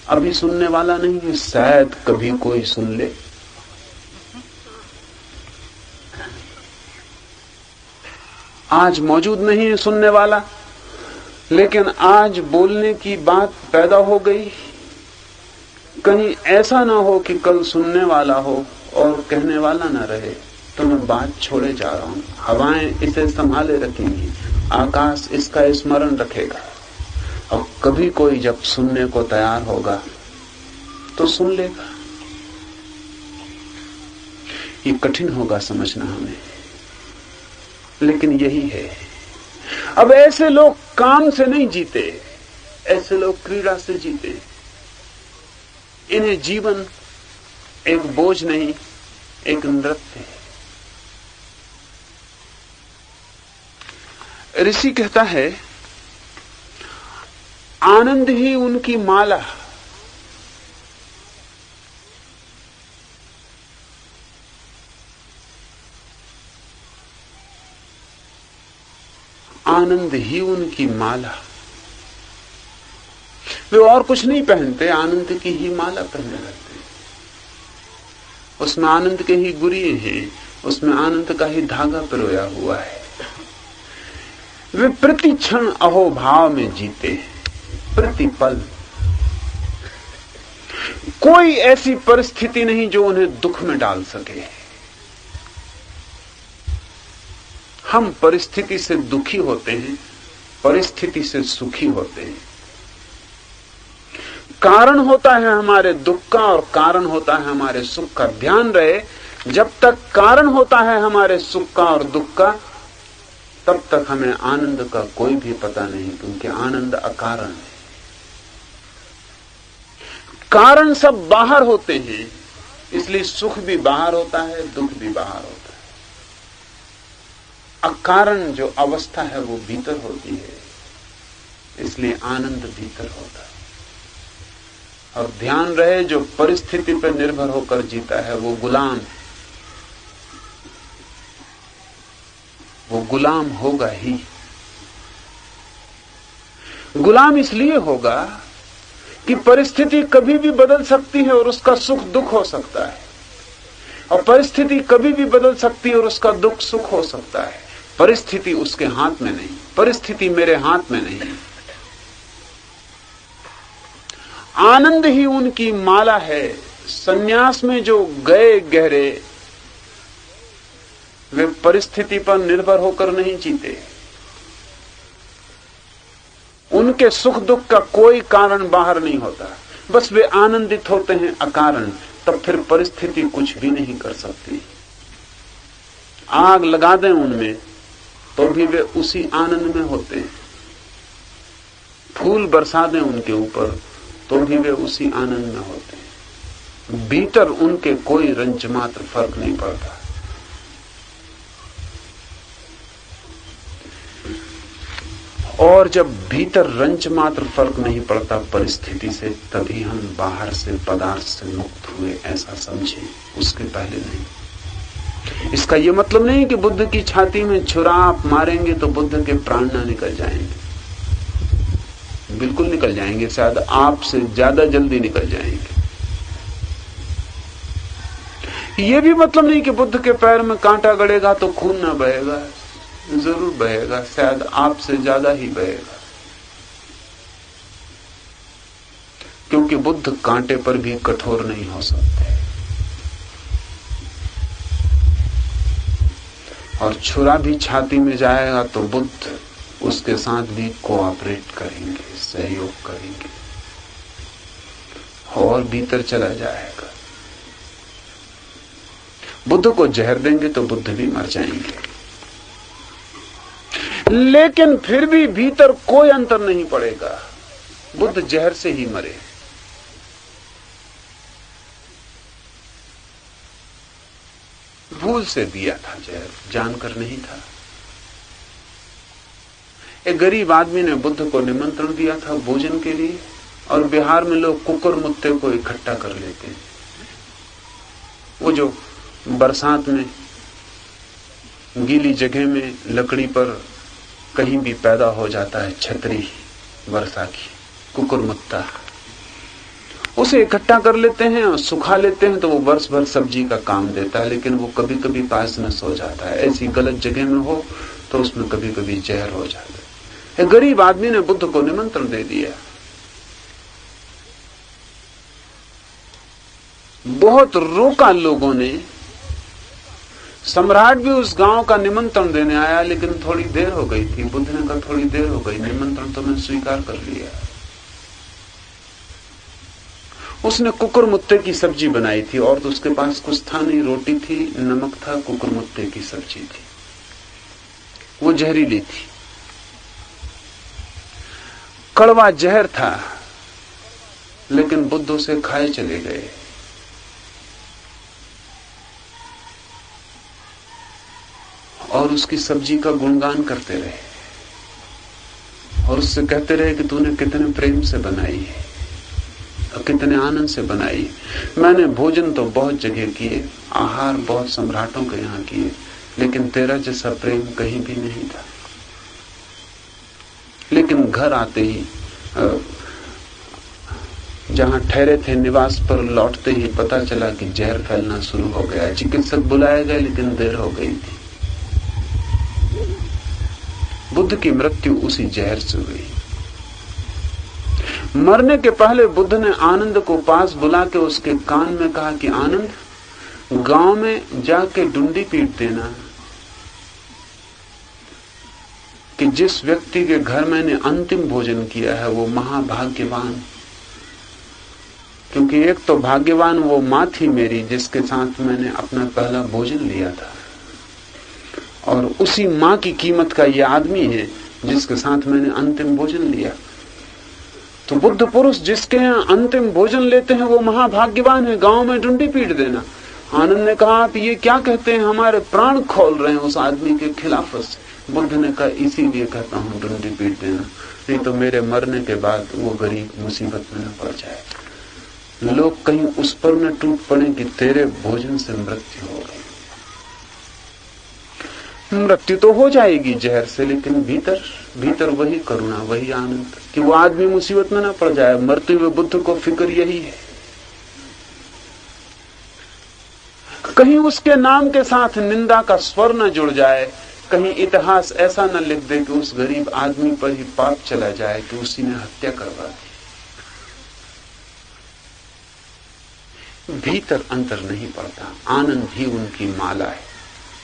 अभी सुनने वाला नहीं है, शायद कभी कोई सुन ले। आज मौजूद नहीं है सुनने वाला, लेकिन आज बोलने की बात पैदा हो गई। कहीं ऐसा ना हो कि कल सुनने वाला हो और कहने वाला ना रहे, तो मैं बात छोड़े जा रहा हूं। हवाएं इसे संभाले रखेंगी, आकाश इसका स्मरण रखेगा, और कभी कोई जब सुनने को तैयार होगा तो सुन लेगा। ये कठिन होगा समझना हमें, लेकिन यही है। अब ऐसे लोग काम से नहीं जीते, ऐसे लोग क्रीड़ा से जीते। इन्हें जीवन एक बोझ नहीं, एक नृत्य है। ऋषि कहता है, आनंद ही उनकी माला, आनंद ही उनकी माला। वे और कुछ नहीं पहनते, आनंद की ही माला पहनने लगते। उसमें आनंद के ही गुरिये हैं, उसमें आनंद का ही धागा पिरोया हुआ है। वे प्रति क्षण अहोभाव में जीते हैं, प्रति पल। कोई ऐसी परिस्थिति नहीं जो उन्हें दुख में डाल सके। हम परिस्थिति से दुखी होते हैं, परिस्थिति से सुखी होते हैं। कारण होता है हमारे दुख का और कारण होता है हमारे सुख का। ध्यान रहे, जब तक कारण होता है हमारे सुख का और दुख का, तब तक हमें आनंद का कोई भी पता नहीं, क्योंकि आनंद अकारण है। कारण सब बाहर होते हैं, इसलिए सुख भी बाहर होता है, दुख भी बाहर होता है। अकारण जो अवस्था है वो भीतर होती है, इसलिए आनंद भीतर होता है। और ध्यान रहे, जो परिस्थिति पर निर्भर होकर जीता है वो गुलाम होगा ही। गुलाम इसलिए होगा कि परिस्थिति कभी भी बदल सकती है और उसका सुख दुख हो सकता है, और परिस्थिति कभी भी बदल सकती है और उसका दुख सुख हो सकता है। परिस्थिति उसके हाथ में नहीं, परिस्थिति मेरे हाथ में नहीं। आनंद ही उनकी माला है। सन्यास में जो गए गहरे, वे परिस्थिति पर निर्भर होकर नहीं जीते। उनके सुख दुख का कोई कारण बाहर नहीं होता, बस वे आनंदित होते हैं अकारण। तब फिर परिस्थिति कुछ भी नहीं कर सकती। आग लगा दें उनमें तो भी वे उसी आनंद में होते हैं। फूल बरसा दें उनके ऊपर तो भी वे उसी आनंद में होते हैं। भीतर उनके कोई रंच मात्र फर्क नहीं पड़ता। और जब भीतर रंच मात्र फर्क नहीं पड़ता परिस्थिति से, तभी हम बाहर से पदार्थ से मुक्त हुए ऐसा समझें, उसके पहले नहीं। इसका यह मतलब नहीं कि बुद्ध की छाती में छुरा आप मारेंगे तो बुद्ध के प्राण ना निकल जाएंगे। बिल्कुल निकल जाएंगे, शायद आपसे ज्यादा जल्दी निकल जाएंगे। यह भी मतलब नहीं कि बुद्ध के पैर में कांटा गड़ेगा तो खून ना बहेगा। जरूर बहेगा, शायद आपसे ज्यादा ही बहेगा, क्योंकि बुद्ध कांटे पर भी कठोर नहीं हो सकते। और छुरा भी छाती में जाएगा तो बुद्ध उसके साथ भी कोऑपरेट करेंगे, सहयोग करेंगे और भीतर चला जाएगा। बुद्ध को जहर देंगे तो बुद्ध भी मर जाएंगे, लेकिन फिर भी भीतर कोई अंतर नहीं पड़ेगा। बुद्ध जहर से ही मरे। भूल से दिया था जहर, जानकर नहीं था। एक गरीब आदमी ने बुद्ध को निमंत्रण दिया था भोजन के लिए, और बिहार में लोग कुकुर मुत्ते को इकट्ठा कर लेते हैं। वो जो बरसात में गीली जगह में लकड़ी पर कहीं भी पैदा हो जाता है, छतरी वर्षा की, कुकुर मुत्ता, उसे इकट्ठा कर लेते हैं और सुखा लेते हैं तो वो वर्ष भर सब्जी का काम देता है, लेकिन वो कभी कभी पास में सो जाता है। ऐसी गलत जगह में हो तो उसमें कभी कभी जहर हो जाता है। एक गरीब आदमी ने बुद्ध को निमंत्रण दे दिया। बहुत रोका लोगों ने। सम्राट भी उस गांव का निमंत्रण देने आया, लेकिन थोड़ी देर हो गई थी। बुद्ध ने कहा थोड़ी देर हो गई, निमंत्रण तो मैंने स्वीकार कर लिया। उसने कुकुरमुत्ते की सब्जी बनाई थी, और तो उसके पास कुछ था नहीं, रोटी थी, नमक था, कुकुरमुत्ते की सब्जी थी। वो जहरीली थी, कड़वा जहर था। लेकिन बुद्ध उसे खाए चले गए। और उसकी सब्जी का गुणगान करते रहे और उससे कहते रहे कि तूने कितने प्रेम से बनाई है और कितने आनंद से बनाई। मैंने भोजन तो बहुत जगह किए, आहार बहुत सम्राटों के यहाँ किए, लेकिन तेरा जैसा प्रेम कहीं भी नहीं था। लेकिन घर आते ही, जहां ठहरे थे निवास पर लौटते ही पता चला कि जहर फैलना शुरू हो गया। चिकित्सक बुलाए गए लेकिन देर हो गई थी। बुद्ध की मृत्यु उसी जहर से हुई। मरने के पहले बुद्ध ने आनंद को पास बुला के उसके कान में कहा कि आनंद, गांव में जाके डुंडी पीट देना कि जिस व्यक्ति के घर मैंने अंतिम भोजन किया है वो महाभाग्यवान। क्योंकि एक तो भाग्यवान वो मां थी मेरी जिसके साथ मैंने अपना पहला भोजन लिया था, और उसी मां की कीमत का ये आदमी है जिसके साथ मैंने अंतिम भोजन लिया। तो बुद्ध पुरुष जिसके यहाँ अंतिम भोजन लेते हैं वो महाभाग्यवान है, गांव में डुंडी पीट देना। आनंद ने कहा, आप ये क्या कहते हैं, हमारे प्राण खोल रहे हैं उस आदमी के खिलाफ से। बुद्ध ने कहा, इसीलिए कहता हूं डुंडी पीट देना, नहीं तो मेरे मरने के बाद वो गरीब मुसीबत में न पड़ जाए। लोग कहीं उस पर न टूट पड़े कि तेरे भोजन से मृत्यु हो गई। मृत्यु तो हो जाएगी जहर से, लेकिन भीतर भीतर वही करुणा, वही आनंद कि वो आदमी मुसीबत में न पड़ जाए। मरते हुए बुद्ध को फिक्र यही है, कहीं उसके नाम के साथ निंदा का स्वर न जुड़ जाए, कहीं इतिहास ऐसा न लिख दे कि उस गरीब आदमी पर ही पाप चला जाए कि उसी ने हत्या करवा दी। भीतर अंतर नहीं पड़ता। आनंद ही उनकी माला है,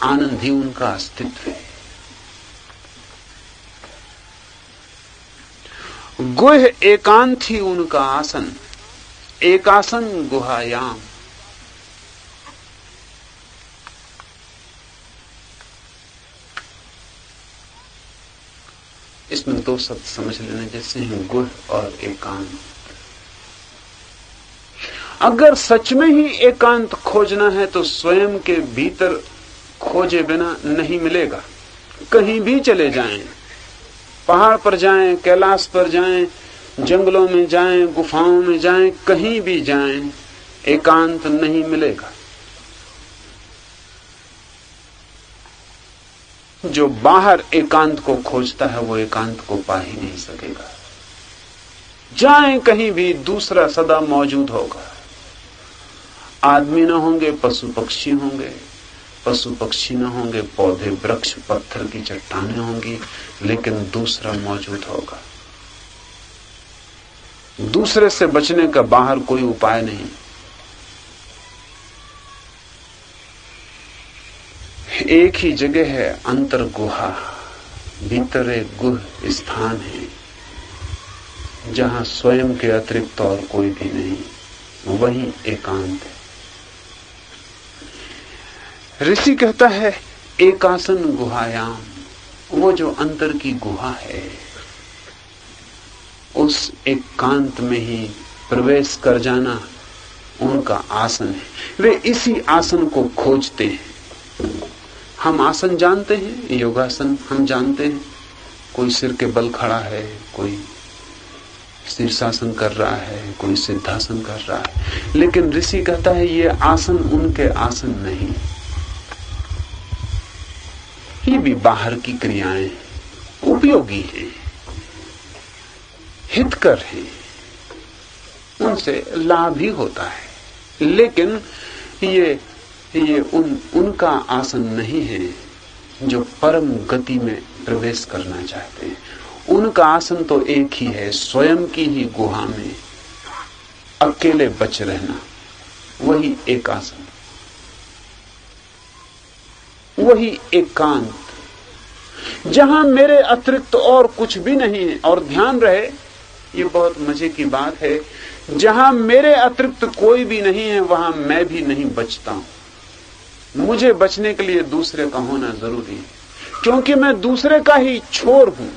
आनंद ही उनका अस्तित्व है। गुह एकांत ही उनका आसन, एकासन गुहायाम। इसमें दो शब्द समझ लेने जैसे हैं, गुह और एकांत। अगर सच में ही एकांत खोजना है तो स्वयं के भीतर खोजे बिना नहीं मिलेगा। कहीं भी चले जाएं, पहाड़ पर जाएं, कैलाश पर जाएं, जंगलों में जाएं, गुफाओं में जाएं, कहीं भी जाएं, एकांत नहीं मिलेगा। जो बाहर एकांत को खोजता है वो एकांत को पा ही नहीं सकेगा। जाएं कहीं भी, दूसरा सदा मौजूद होगा। आदमी न होंगे, पशु पक्षी होंगे, पशु पक्षी न होंगे, पौधे वृक्ष पत्थर की चट्टानें होंगी, लेकिन दूसरा मौजूद होगा। दूसरे से बचने का बाहर कोई उपाय नहीं। एक ही जगह है अंतर गुहा, भीतर एक गुह स्थान है जहां स्वयं के अतिरिक्त और कोई भी नहीं, वही एकांत है। ऋषि कहता है एकासन गुहायाम, वो जो अंतर की गुहा है उस एकांत में ही प्रवेश कर जाना उनका आसन है। वे इसी आसन को खोजते हैं। हम आसन जानते हैं, योगासन हम जानते हैं, कोई सिर के बल खड़ा है, कोई शीर्षासन कर रहा है, कोई सिद्धासन कर रहा है, लेकिन ऋषि कहता है ये आसन उनके आसन नहीं। ये भी बाहर की क्रियाएं उपयोगी हैं, हितकर हैं, उनसे लाभ ही होता है, लेकिन ये उनका आसन नहीं है जो परम गति में प्रवेश करना चाहते हैं। उनका आसन तो एक ही है, स्वयं की ही गुहा में अकेले बच रहना, वही एक आसन, वही एकांत, जहां मेरे अतिरिक्त और कुछ भी नहीं है। और ध्यान रहे, ये बहुत मजे की बात है, जहां मेरे अतिरिक्त कोई भी नहीं है वहां मैं भी नहीं बचता हूं। मुझे बचने के लिए दूसरे का होना जरूरी है, क्योंकि मैं दूसरे का ही छोर हूं।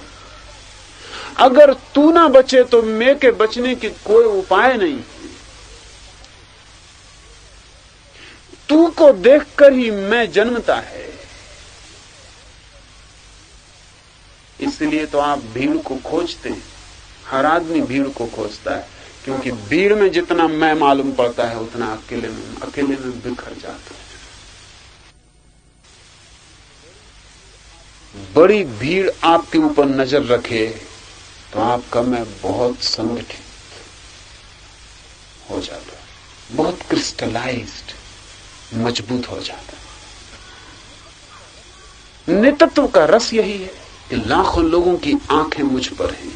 अगर तू ना बचे तो मैं के बचने की कोई उपाय नहीं। तू को देखकर ही मैं जन्मता है। इसलिए तो आप भीड़ को खोजते हैं। हर आदमी भीड़ को खोजता है, क्योंकि भीड़ में जितना मैं मालूम पड़ता है उतना अकेले में बिखर जाता है। बड़ी भीड़ आपके ऊपर नजर रखे तो आपका मैं बहुत संगठित हो जाता है, बहुत क्रिस्टलाइज्ड, मजबूत हो जाता है। नेतृत्व का रस यही है कि लाखों लोगों की आंखें मुझ पर हैं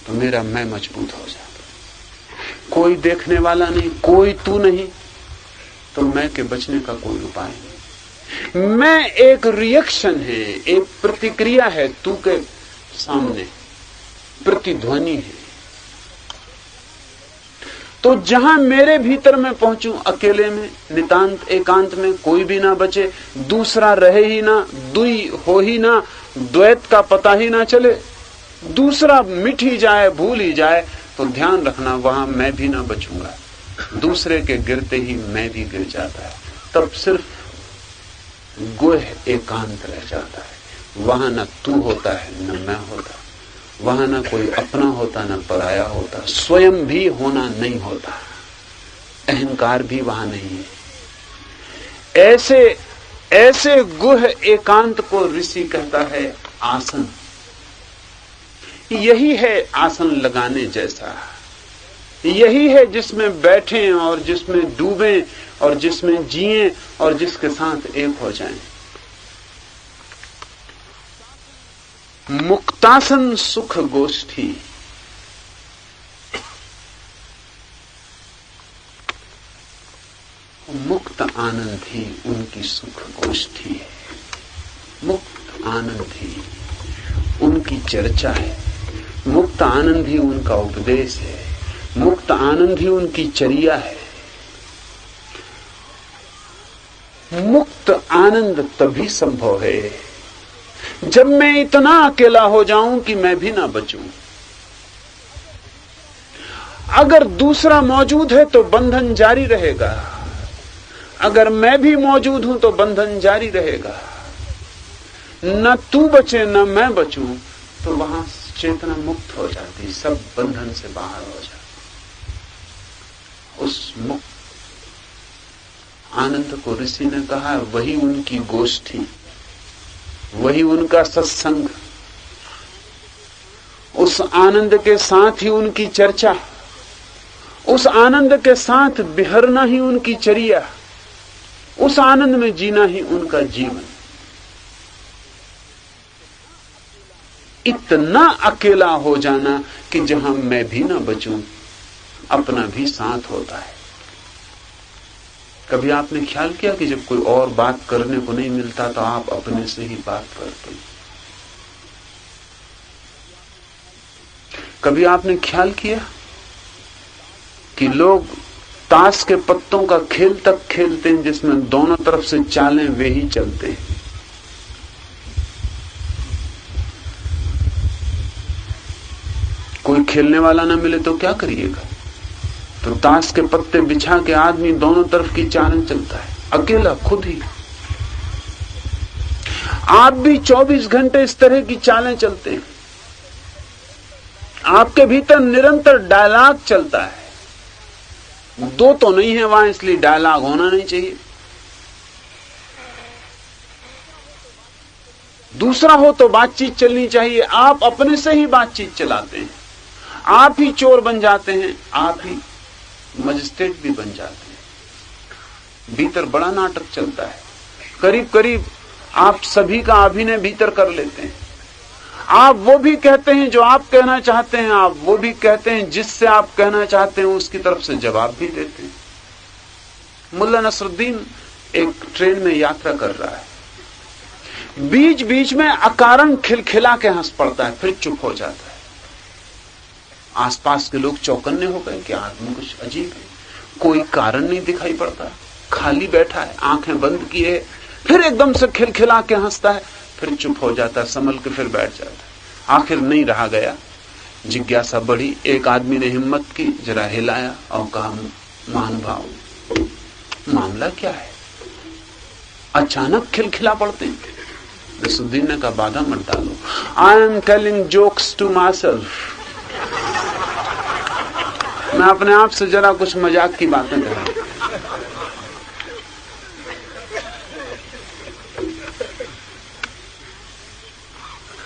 तो मेरा मैं मजबूत हो जाता है। कोई देखने वाला नहीं, कोई तू नहीं, तो मैं के बचने का कोई उपाय नहीं। मैं एक रिएक्शन है, एक प्रतिक्रिया है तू के सामने, प्रतिध्वनि है। तो जहां मेरे भीतर मैं पहुंचूं, अकेले में, नितांत एकांत में, कोई भी ना बचे, दूसरा रहे ही ना, दुई हो ही ना, द्वैत का पता ही ना चले, दूसरा मिट ही जाए, भूल ही जाए, तो ध्यान रखना वहां मैं भी ना बचूंगा। दूसरे के गिरते ही मैं भी गिर जाता है। तब सिर्फ गुह एकांत रह जाता है। वहां न तू होता है न मैं होता, वहां न कोई अपना होता न पराया होता, स्वयं भी होना नहीं होता, अहंकार भी वहां नहीं है। ऐसे गुह एकांत को ऋषि कहता है आसन। यही है आसन लगाने जैसा, यही है जिसमें बैठें और जिसमें डूबें और जिसमें जिएं और जिसके साथ एक हो जाएं। मुक्तासन सुख गोष्ठी, मुक्त आनंद ही उनकी सुख गोष्ठी है। मुक्त आनंद ही उनकी चर्चा है, मुक्त आनंद ही उनका उपदेश है, मुक्त आनंद ही उनकी चर्या है। मुक्त आनंद तभी संभव है जब मैं इतना अकेला हो जाऊं कि मैं भी ना बचूं। अगर दूसरा मौजूद है तो बंधन जारी रहेगा, अगर मैं भी मौजूद हूं तो बंधन जारी रहेगा। न तू बचे न मैं बचूं तो वहां चेतना मुक्त हो जाती, सब बंधन से बाहर हो जाती। उस मुक्त आनंद को ऋषि ने कहा वही उनकी गोष्ठी, वही उनका सत्संग, उस आनंद के साथ ही उनकी चर्चा, उस आनंद के साथ बिहरना ही उनकी चर्या, उस आनंद में जीना ही उनका जीवन। इतना अकेला हो जाना कि जहां मैं भी ना बचूं, अपना भी साथ होता है। कभी आपने ख्याल किया कि जब कोई और बात करने को नहीं मिलता तो आप अपने से ही बात करते हैं? कभी आपने ख्याल किया कि लोग ताश के पत्तों का खेल तक खेलते हैं जिसमें दोनों तरफ से चालें वे ही चलते हैं? कोई खेलने वाला ना मिले तो क्या करिएगा? तो ताश के पत्ते बिछा के आदमी दोनों तरफ की चालें चलता है, अकेला खुद ही। आप भी 24 घंटे इस तरह की चालें चलते हैं। आपके भीतर निरंतर डायलॉग चलता है। दो तो नहीं है वहां, इसलिए डायलॉग होना नहीं चाहिए। दूसरा हो तो बातचीत चलनी चाहिए। आप अपने से ही बातचीत चलाते हैं, आप ही चोर बन जाते हैं, आप ही मजिस्ट्रेट भी बन जाते हैं। भीतर बड़ा नाटक चलता है। करीब करीब आप सभी का अभिनय भीतर कर लेते हैं। आप वो भी कहते हैं जो आप कहना चाहते हैं, आप वो भी कहते हैं जिससे आप कहना चाहते हैं उसकी तरफ से जवाब भी देते हैं। मुल्ला नसरुद्दीन एक ट्रेन में यात्रा कर रहा है, बीच बीच में अकारण खिलखिला के हंस पड़ता है, फिर चुप हो जाता है। आसपास के लोग चौकन्ने हो गए कि आदमी कुछ अजीब है, कोई कारण नहीं दिखाई पड़ता, खाली बैठा है, आंखें बंद किए, फिर एकदम से खिलखिला के हंसता है, फिर चुप हो जाता है, संभल के फिर बैठ जाता है। आखिर नहीं रहा गया, जिज्ञासा बढ़ी। एक आदमी ने हिम्मत की, जरा हिलाया और कहा, महानुभाव, मामला क्या है? अचानक खिलखिला पड़ते हैं। नसरुद्दीन ने कहा, बाधा मत डालो, I am telling jokes to myself. मैं अपने आप से जरा कुछ मजाक की बातें कर रहा हूं।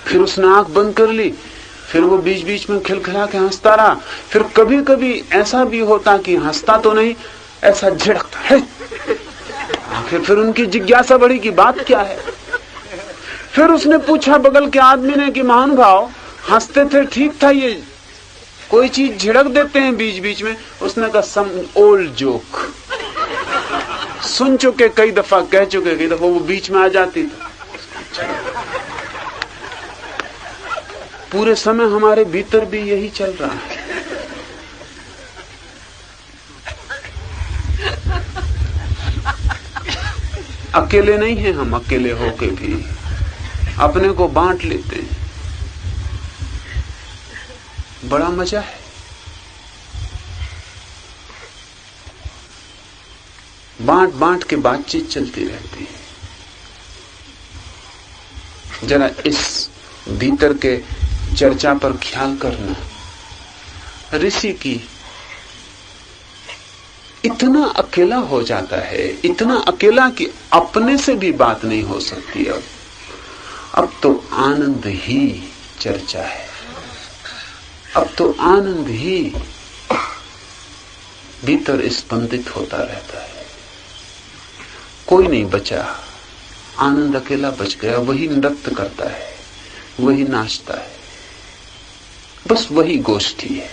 फिर उसने आंख बंद कर ली, फिर वो बीच बीच में खिलखिला के हंसता रहा। फिर कभी कभी ऐसा भी होता कि हंसता तो नहीं, ऐसा झिड़कता है। आखिर फिर उनकी जिज्ञासा बढ़ी कि बात क्या है। फिर उसने पूछा बगल के आदमी ने कि महानुभाव, हंसते थे ठीक था, ये कोई चीज झिड़क देते हैं बीच बीच में। उसने कहा, सम ओल्ड जोक, सुन चुके कई दफा, कह चुके कई दफा, वो बीच में आ जाती थी। पूरे समय हमारे भीतर भी यही चल रहा है। अकेले नहीं हैं हम, अकेले होके भी अपने को बांट लेते हैं, बड़ा मजा है। बांट बांट के बातचीत चलती रहती है। जरा इस भीतर के चर्चा पर ख्याल करना। ऋषि की इतना अकेला हो जाता है, इतना अकेला कि अपने से भी बात नहीं हो सकती। अब तो आनंद ही चर्चा है, अब तो आनंद ही भीतर स्पंदित होता रहता है। कोई नहीं बचा, आनंद अकेला बच गया। वही नृत्य करता है, वही नाचता है, बस वही गोष्ठी है।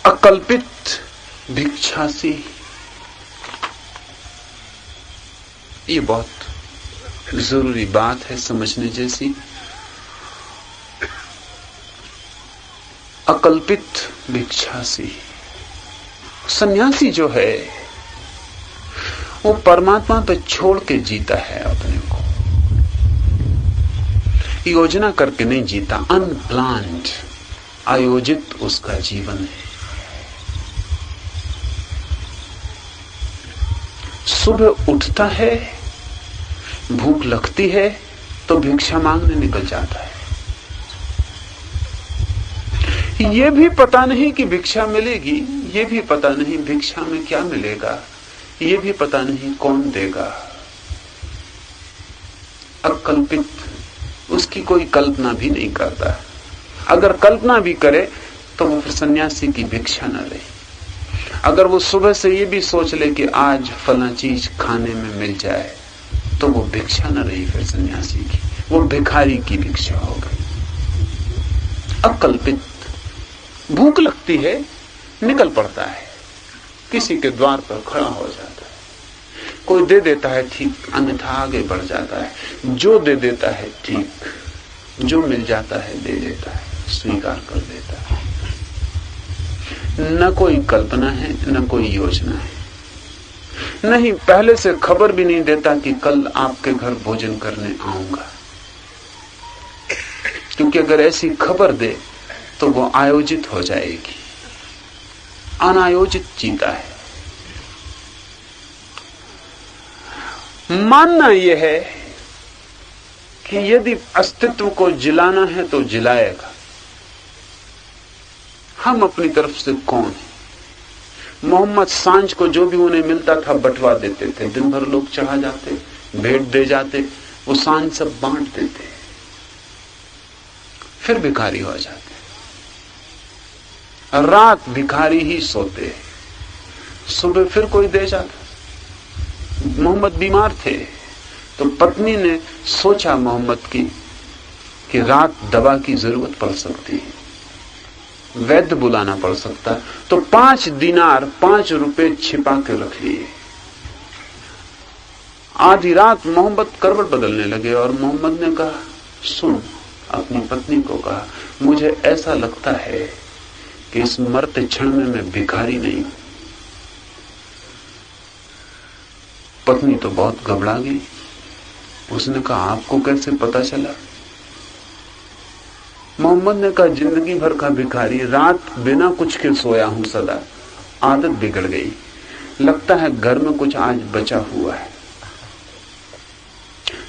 अकल्पित भिक्षासी, ये बहुत जरूरी बात है समझने जैसी। अकल्पित भिक्षासी, सन्यासी जो है वो परमात्मा पे छोड़ के जीता है अपने को, योजना करके नहीं जीता। अनप्लान्ड, आयोजित उसका जीवन है। सुबह उठता है, भूख लगती है तो भिक्षा मांगने निकल जाता है। ये भी पता नहीं कि भिक्षा मिलेगी, ये भी पता नहीं भिक्षा में क्या मिलेगा, ये भी पता नहीं कौन देगा। अकल्पित, उसकी कोई कल्पना भी नहीं करता। अगर कल्पना भी करे तो वो फिर सन्यासी की भिक्षा न ले। अगर वो सुबह से ये भी सोच ले कि आज फला चीज खाने में मिल जाए तो वो भिक्षा न रही फिर सन्यासी की, वो भिखारी की भिक्षा हो गई। अकल्पित, भूख लगती है, निकल पड़ता है, किसी के द्वार पर खड़ा हो जाता है। कोई दे देता है ठीक, अन्यथा आगे बढ़ जाता है। जो दे देता है ठीक, जो मिल जाता है दे देता है, स्वीकार कर देता है। न कोई कल्पना है, न कोई योजना है, नहीं पहले से खबर भी नहीं देता कि कल आपके घर भोजन करने आऊंगा, क्योंकि अगर ऐसी खबर दे तो वो आयोजित हो जाएगी। अनायोजित जीता है। मानना यह है कि यदि अस्तित्व को जिलाना है तो जिलाएगा। हम अपनी तरफ से कौन है? मोहम्मद सांझ को जो भी उन्हें मिलता था बंटवा देते थे। दिन भर लोग चढ़ा जाते, भेंट दे जाते, वो सांझ सब बांट देते, फिर भिखारी हो जाते। रात भिखारी ही सोते, सुबह फिर कोई दे जाता। मोहम्मद बीमार थे तो पत्नी ने सोचा मोहम्मद की कि रात दवा की जरूरत पड़ सकती है, वैद्य बुलाना पड़ सकता, तो 5 दिनार 5 रुपए छिपा के रख लिए। आधी रात मोहम्मद करवट बदलने लगे और मोहम्मद ने कहा, सुन, अपनी पत्नी को कहा, मुझे ऐसा लगता है कि इस मरते क्षण में मैं भिखारी नहीं हूं, पत्नी तो बहुत घबरा गई। उसने कहा, आपको कैसे पता चला? मोहम्मद ने कहा, जिंदगी भर का भिखारी, रात बिना कुछ के सोया हूं सदा, आदत बिगड़ गई, लगता है घर में कुछ आज बचा हुआ है,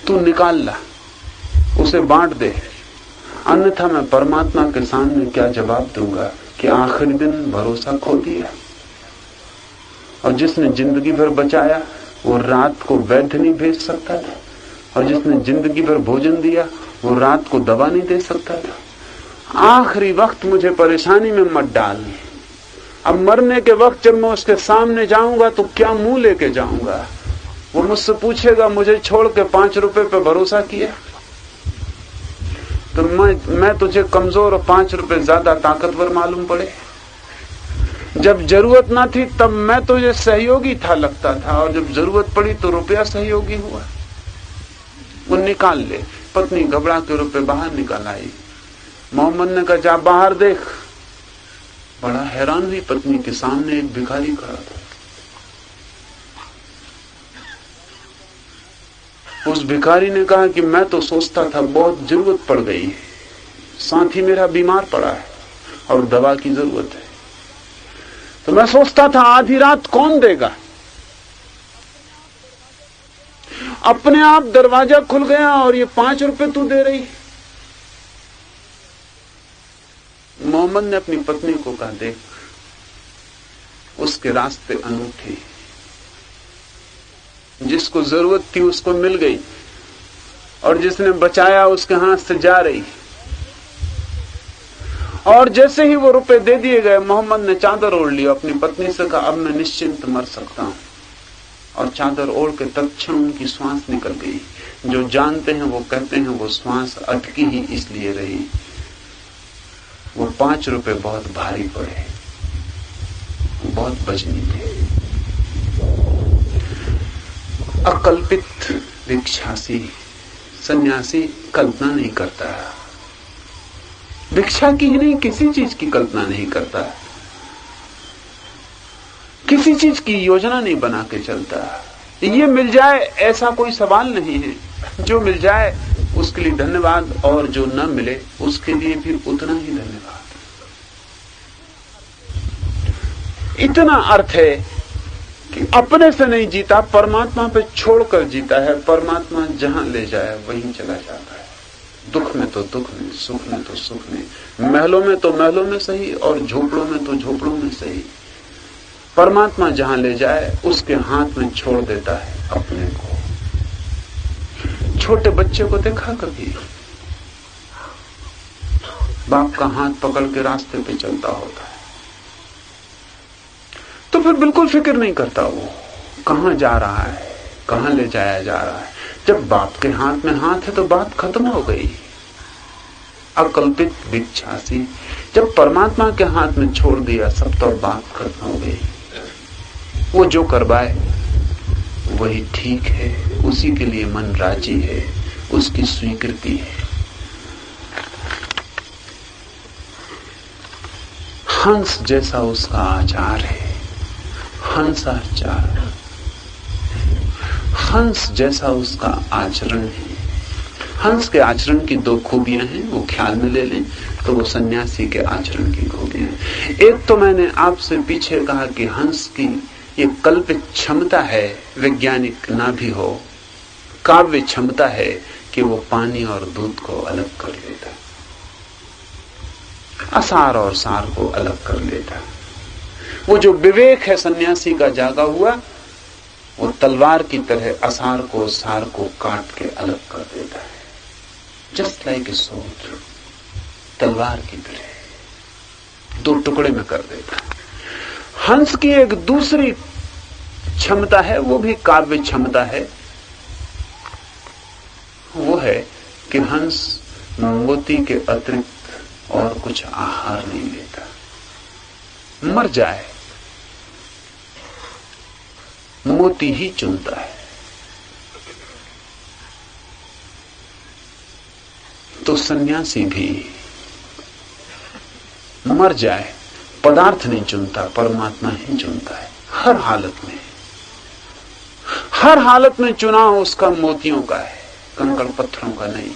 तू निकाल ला, उसे बांट दे, अन्यथा मैं परमात्मा के सामने क्या जवाब दूंगा कि आखिरी दिन भरोसा खो दिया। और जिसने जिंदगी भर बचाया वो रात को वैद्य नहीं भेज सकता था, और जिसने जिंदगी भर भोजन दिया वो रात को दवा नहीं दे सकता था। आखिरी वक्त मुझे परेशानी में मत डाल। अब मरने के वक्त जब मैं उसके सामने जाऊंगा तो क्या मुंह लेके जाऊंगा? वो मुझसे पूछेगा, मुझे छोड़ के 5 रुपए पे भरोसा किया? तो मैं तुझे कमजोर और 5 रुपए ज्यादा ताकतवर मालूम पड़े? जब जरूरत ना थी तब मैं तुझे सहयोगी था लगता था, और जब जरूरत पड़ी तो रुपया सहयोगी हुआ। वो निकाल ले। पत्नी घबरा के रुपए बाहर निकाल आई। मोहम्मद ने कहा, जा बाहर देख। बड़ा हैरान हुई, पत्नी के सामने एक भिखारी खड़ा था। उस भिखारी ने कहा कि मैं तो सोचता था बहुत जरूरत पड़ गई, साथी मेरा बीमार पड़ा है और दवा की जरूरत है, तो मैं सोचता था आधी रात कौन देगा। अपने आप दरवाजा खुल गया और ये 5 रुपए तू दे रही। मोहम्मद ने अपनी पत्नी को कहा, देख, उसके रास्ते अनूठे, जिसको जरूरत थी उसको मिल गई, और जिसने बचाया उसके हाथ से जा रही। और जैसे ही वो रुपए दे दिए गए, मोहम्मद ने चादर ओढ़ ली, अपनी पत्नी से कहा, अब मैं निश्चिंत मर सकता हूं। और चादर ओढ़ के तत्क्षण उनकी श्वास निकल गई। जो जानते हैं वो कहते हैं वो श्वास अटकी ही इसलिए रही, वो 5 रुपए बहुत भारी पड़े, बहुत वजनी थे। अकल्पित भिक्षासी, सन्यासी कल्पना नहीं करता, भिक्षा की ही नहीं किसी चीज की कल्पना नहीं करता, किसी चीज की योजना नहीं बना के चलता। ये मिल जाए ऐसा कोई सवाल नहीं है, जो मिल जाए उसके लिए धन्यवाद, और जो न मिले उसके लिए भी उतना ही धन्यवाद। इतना अर्थ है कि अपने से नहीं जीता, परमात्मा पे छोड़कर जीता है। परमात्मा जहां ले जाए वहीं चला जाता है। दुख में तो दुख में, सुख में तो सुख में, महलों में तो महलों में सही, और झोपड़ों में तो झोपड़ों में सही। परमात्मा जहां ले जाए उसके हाथ में छोड़ देता है अपने को। छोटे बच्चे को देखा कभी? बाप का हाथ पकड़ के रास्ते पे चलता होता है तो फिर बिल्कुल फिक्र नहीं करता वो कहां जा रहा है, कहां ले जाया जा रहा है। जब बाप के हाथ में हाथ है तो बात खत्म हो गई। अकल्पित भिक्षासी, जब परमात्मा के हाथ में छोड़ दिया सब, तो बात खत्म हो गई। वो जो करवाए वही ठीक है, उसी के लिए मन राजी है, उसकी स्वीकृति है। हंस जैसा उसका आचार है, हंसाचार। हंस जैसा उसका आचरण है। हंस के आचरण की 2 खूबियां हैं, वो ख्याल में ले लें तो वो सन्यासी के आचरण की खूबियां हैं। एक तो मैंने आपसे पीछे कहा कि हंस की ये कल्पित क्षमता है, वैज्ञानिक ना भी हो, काव्य क्षमता है कि वो पानी और दूध को अलग कर लेता, असार और सार को अलग कर लेता। वो जो विवेक है सन्यासी का जागा हुआ, वो तलवार की तरह असार को सार को काट के अलग कर देता है। जस्ट लाइक ए स्वॉर्ड, तलवार की तरह 2 टुकड़े में कर देता है। हंस की एक दूसरी क्षमता है, वो भी काव्य क्षमता है। वो है कि हंस मोती के अतिरिक्त और कुछ आहार नहीं लेता। मर जाए मोती ही चुनता है। तो सन्यासी भी मर जाए पदार्थ नहीं चुनता, परमात्मा ही चुनता है। हर हालत में, हर हालत में चुनाव उसका मोतियों का है, कंकड़ पत्थरों का नहीं।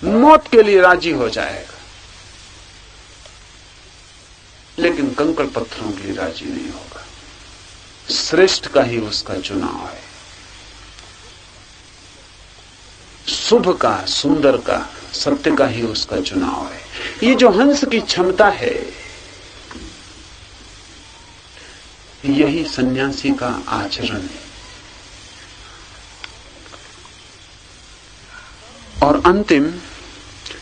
मौत के लिए राजी हो जाएगा, लेकिन कंकड़ पत्थरों के लिए राजी नहीं होगा। श्रेष्ठ का ही उसका चुनाव है, शुभ का, सुंदर का, सत्य का ही उसका चुनाव है। ये जो हंस की क्षमता है, यही सन्यासी का आचरण है। और अंतिम,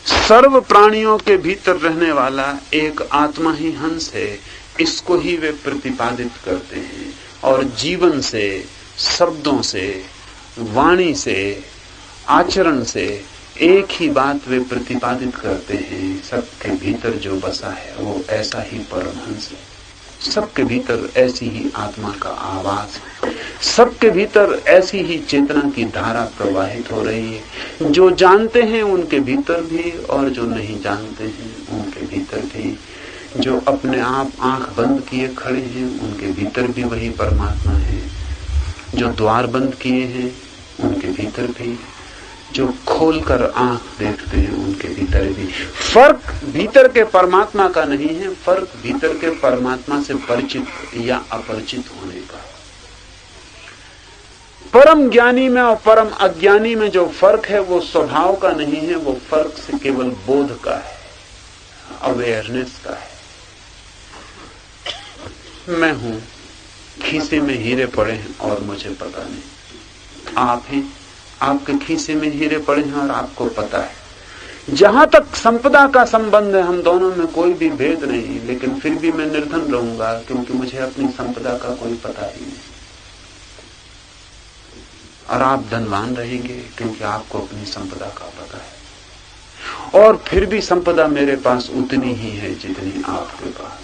सर्व प्राणियों के भीतर रहने वाला एक आत्मा ही हंस है, इसको ही वे प्रतिपादित करते हैं। और जीवन से, शब्दों से, वाणी से, आचरण से एक ही बात वे प्रतिपादित करते हैं, सबके भीतर जो बसा है वो ऐसा ही परमहंस है। सबके भीतर ऐसी ही आत्मा का आवाज है, सबके भीतर ऐसी ही चेतना की धारा प्रवाहित हो रही है। जो जानते हैं उनके भीतर भी, और जो नहीं जानते हैं उनके भीतर भी। जो अपने आप आंख बंद किए खड़े हैं उनके भीतर भी वही परमात्मा है। जो द्वार बंद किए हैं उनके भीतर भी, जो खोलकर आंख देखते हैं उनके भीतर भी। फर्क भीतर के परमात्मा का नहीं है, फर्क भीतर के परमात्मा से परिचित या अपरिचित होने का। परम ज्ञानी में और परम अज्ञानी में जो फर्क है वो स्वभाव का नहीं है, वो फर्क से केवल बोध का है, अवेयरनेस का है। मैं हूं, खीसे में हीरे पड़े हैं और मुझे पता नहीं। आप हैं, आपके खीसे में हीरे पड़े हैं और आपको पता है। जहां तक संपदा का संबंध है, हम दोनों में कोई भी भेद नहीं, लेकिन फिर भी मैं निर्धन रहूंगा क्योंकि मुझे अपनी संपदा का कोई पता ही नहीं। और आप धनवान रहेंगे क्योंकि आपको अपनी संपदा का पता है। और फिर भी संपदा मेरे पास उतनी ही है जितनी आपके पास,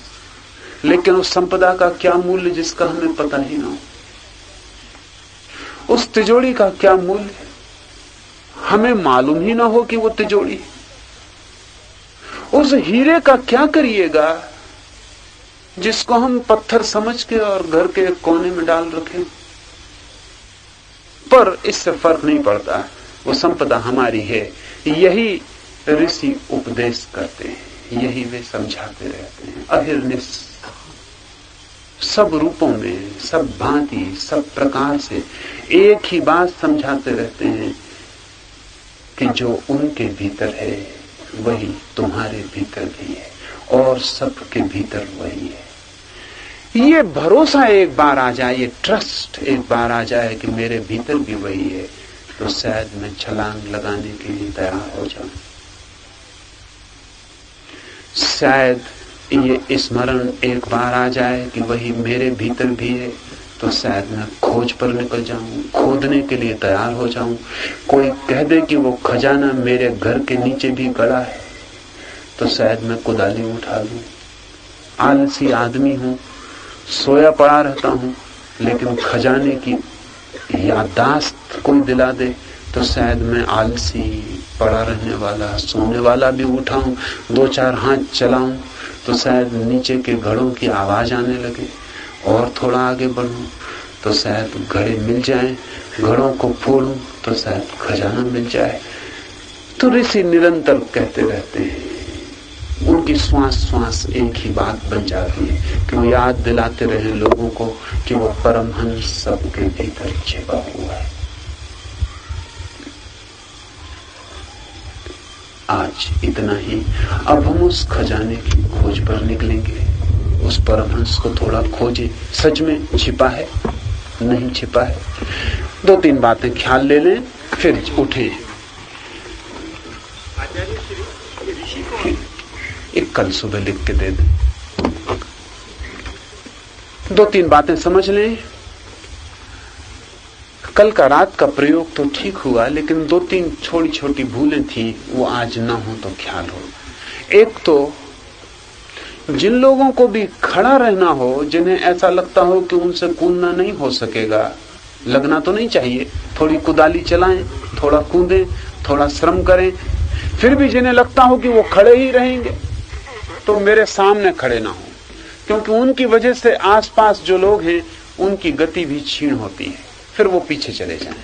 लेकिन उस संपदा का क्या मूल्य जिसका हमें पता ही ना हो। उस तिजोरी का क्या मूल्य हमें मालूम ही ना हो कि वो तिजोरी। उस हीरे का क्या करिएगा जिसको हम पत्थर समझ के और घर के कोने में डाल रखें। पर इससे फर्क नहीं पड़ता, वो संपदा हमारी है। यही ऋषि उपदेश करते हैं, यही वे समझाते रहते हैं। अहिर्निश सब रूपों में, सब भांति, सब प्रकार से एक ही बात समझाते रहते हैं कि जो उनके भीतर है वही तुम्हारे भीतर भी है, और सबके भीतर वही है। ये भरोसा एक बार आ जाए, ये ट्रस्ट एक बार आ जाए कि मेरे भीतर भी वही है, तो शायद मैं छलांग लगाने के लिए तैयार हो जाऊं। शायद ये स्मरण एक बार आ जाए कि वही मेरे भीतर भी है, तो शायद मैं खोज पर निकल जाऊं, खोदने के लिए तैयार हो जाऊं। कोई कह दे कि वो खजाना मेरे घर के नीचे भी गड़ा है, तो शायद मैं कुदाली उठा लूं। आलसी आदमी हूं, सोया पड़ा रहता हूं, लेकिन खजाने की याददाश्त कोई दिला दे तो शायद मैं आलसी पड़ा रहने वाला, सोने वाला भी उठाऊं, 2-4 हाथ चलाऊं तो शायद नीचे के घड़ों की आवाज आने लगे। और थोड़ा आगे बढ़ूं तो शायद घड़े मिल जाएं, घड़ों को फोड़ूं तो शायद खजाना मिल जाए। तो ऋषि निरंतर कहते रहते हैं, उनकी श्वास श्वास एक ही बात बन जाती है कि वो याद दिलाते रहे लोगों को कि वो परमहंस सबके भीतर छिपा हुआ है। आज इतना ही। अब हम उस खजाने की खोज पर निकलेंगे, उस परमहंस को थोड़ा खोजें। सच में छिपा है, नहीं छिपा है, 2-3 बातें ख्याल ले लें, फिर उठें। एक कल सुबह लिख के दे दें, 2-3 बातें समझ लें। कल का रात का प्रयोग तो ठीक हुआ, लेकिन 2-3 छोटी छोटी भूलें थी, वो आज ना हो तो ख्याल हो। एक तो जिन लोगों को भी खड़ा रहना हो, जिन्हें ऐसा लगता हो कि उनसे कूदना नहीं हो सकेगा, लगना तो नहीं चाहिए, थोड़ी कुदाली चलाएं, थोड़ा कूदें, थोड़ा श्रम करें। फिर भी जिन्हें लगता हो कि वो खड़े ही रहेंगे, तो मेरे सामने खड़े ना हो, क्योंकि उनकी वजह से आसपास जो लोग हैं उनकी गति भी क्षीण होती है, फिर वो पीछे चले जाएं।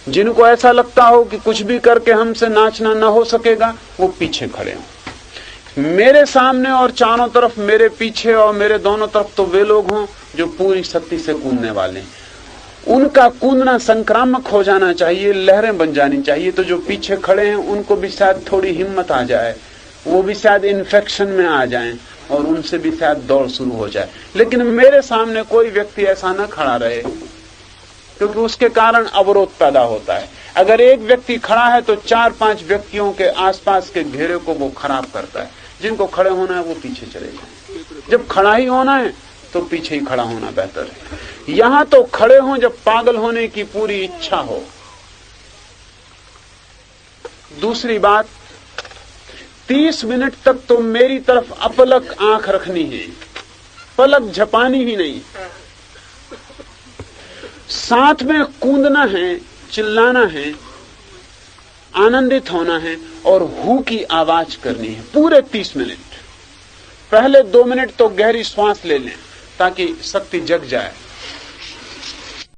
जिनको ऐसा लगता हो कि कुछ भी करके हमसे नाचना न हो सकेगा, वो पीछे खड़े हों। मेरे सामने और चारों तरफ, मेरे पीछे और मेरे दोनों तरफ तो वे लोग हों जो पूरी शक्ति से कूदने वाले हैं। उनका कूदना संक्रामक हो जाना चाहिए, लहरें बन जानी चाहिए। तो जो पीछे खड़े हैं उनको भी शायद थोड़ी हिम्मत आ जाए, वो भी शायद इन्फेक्शन में आ जाएं और उनसे भी शायद दौड़ शुरू हो जाए। लेकिन मेरे सामने कोई व्यक्ति ऐसा न खड़ा रहे, क्योंकि उसके कारण अवरोध पैदा होता है। अगर एक व्यक्ति खड़ा है तो 4-5 व्यक्तियों के आसपास के घेरे को वो खराब करता है। जिनको खड़े होना है वो पीछे चले जाएं। जब खड़ा ही होना है तो पीछे ही खड़ा होना बेहतर है। यहां तो खड़े हों जब पागल होने की पूरी इच्छा हो। दूसरी बात, 30 मिनट तक तो मेरी तरफ अपलक आंख रखनी है, पलक झपानी ही नहीं। साथ में कूदना है, चिल्लाना है, आनंदित होना है और हू की आवाज करनी है पूरे 30 मिनट। पहले 2 मिनट तो गहरी श्वास ले लें ताकि शक्ति जग जाए,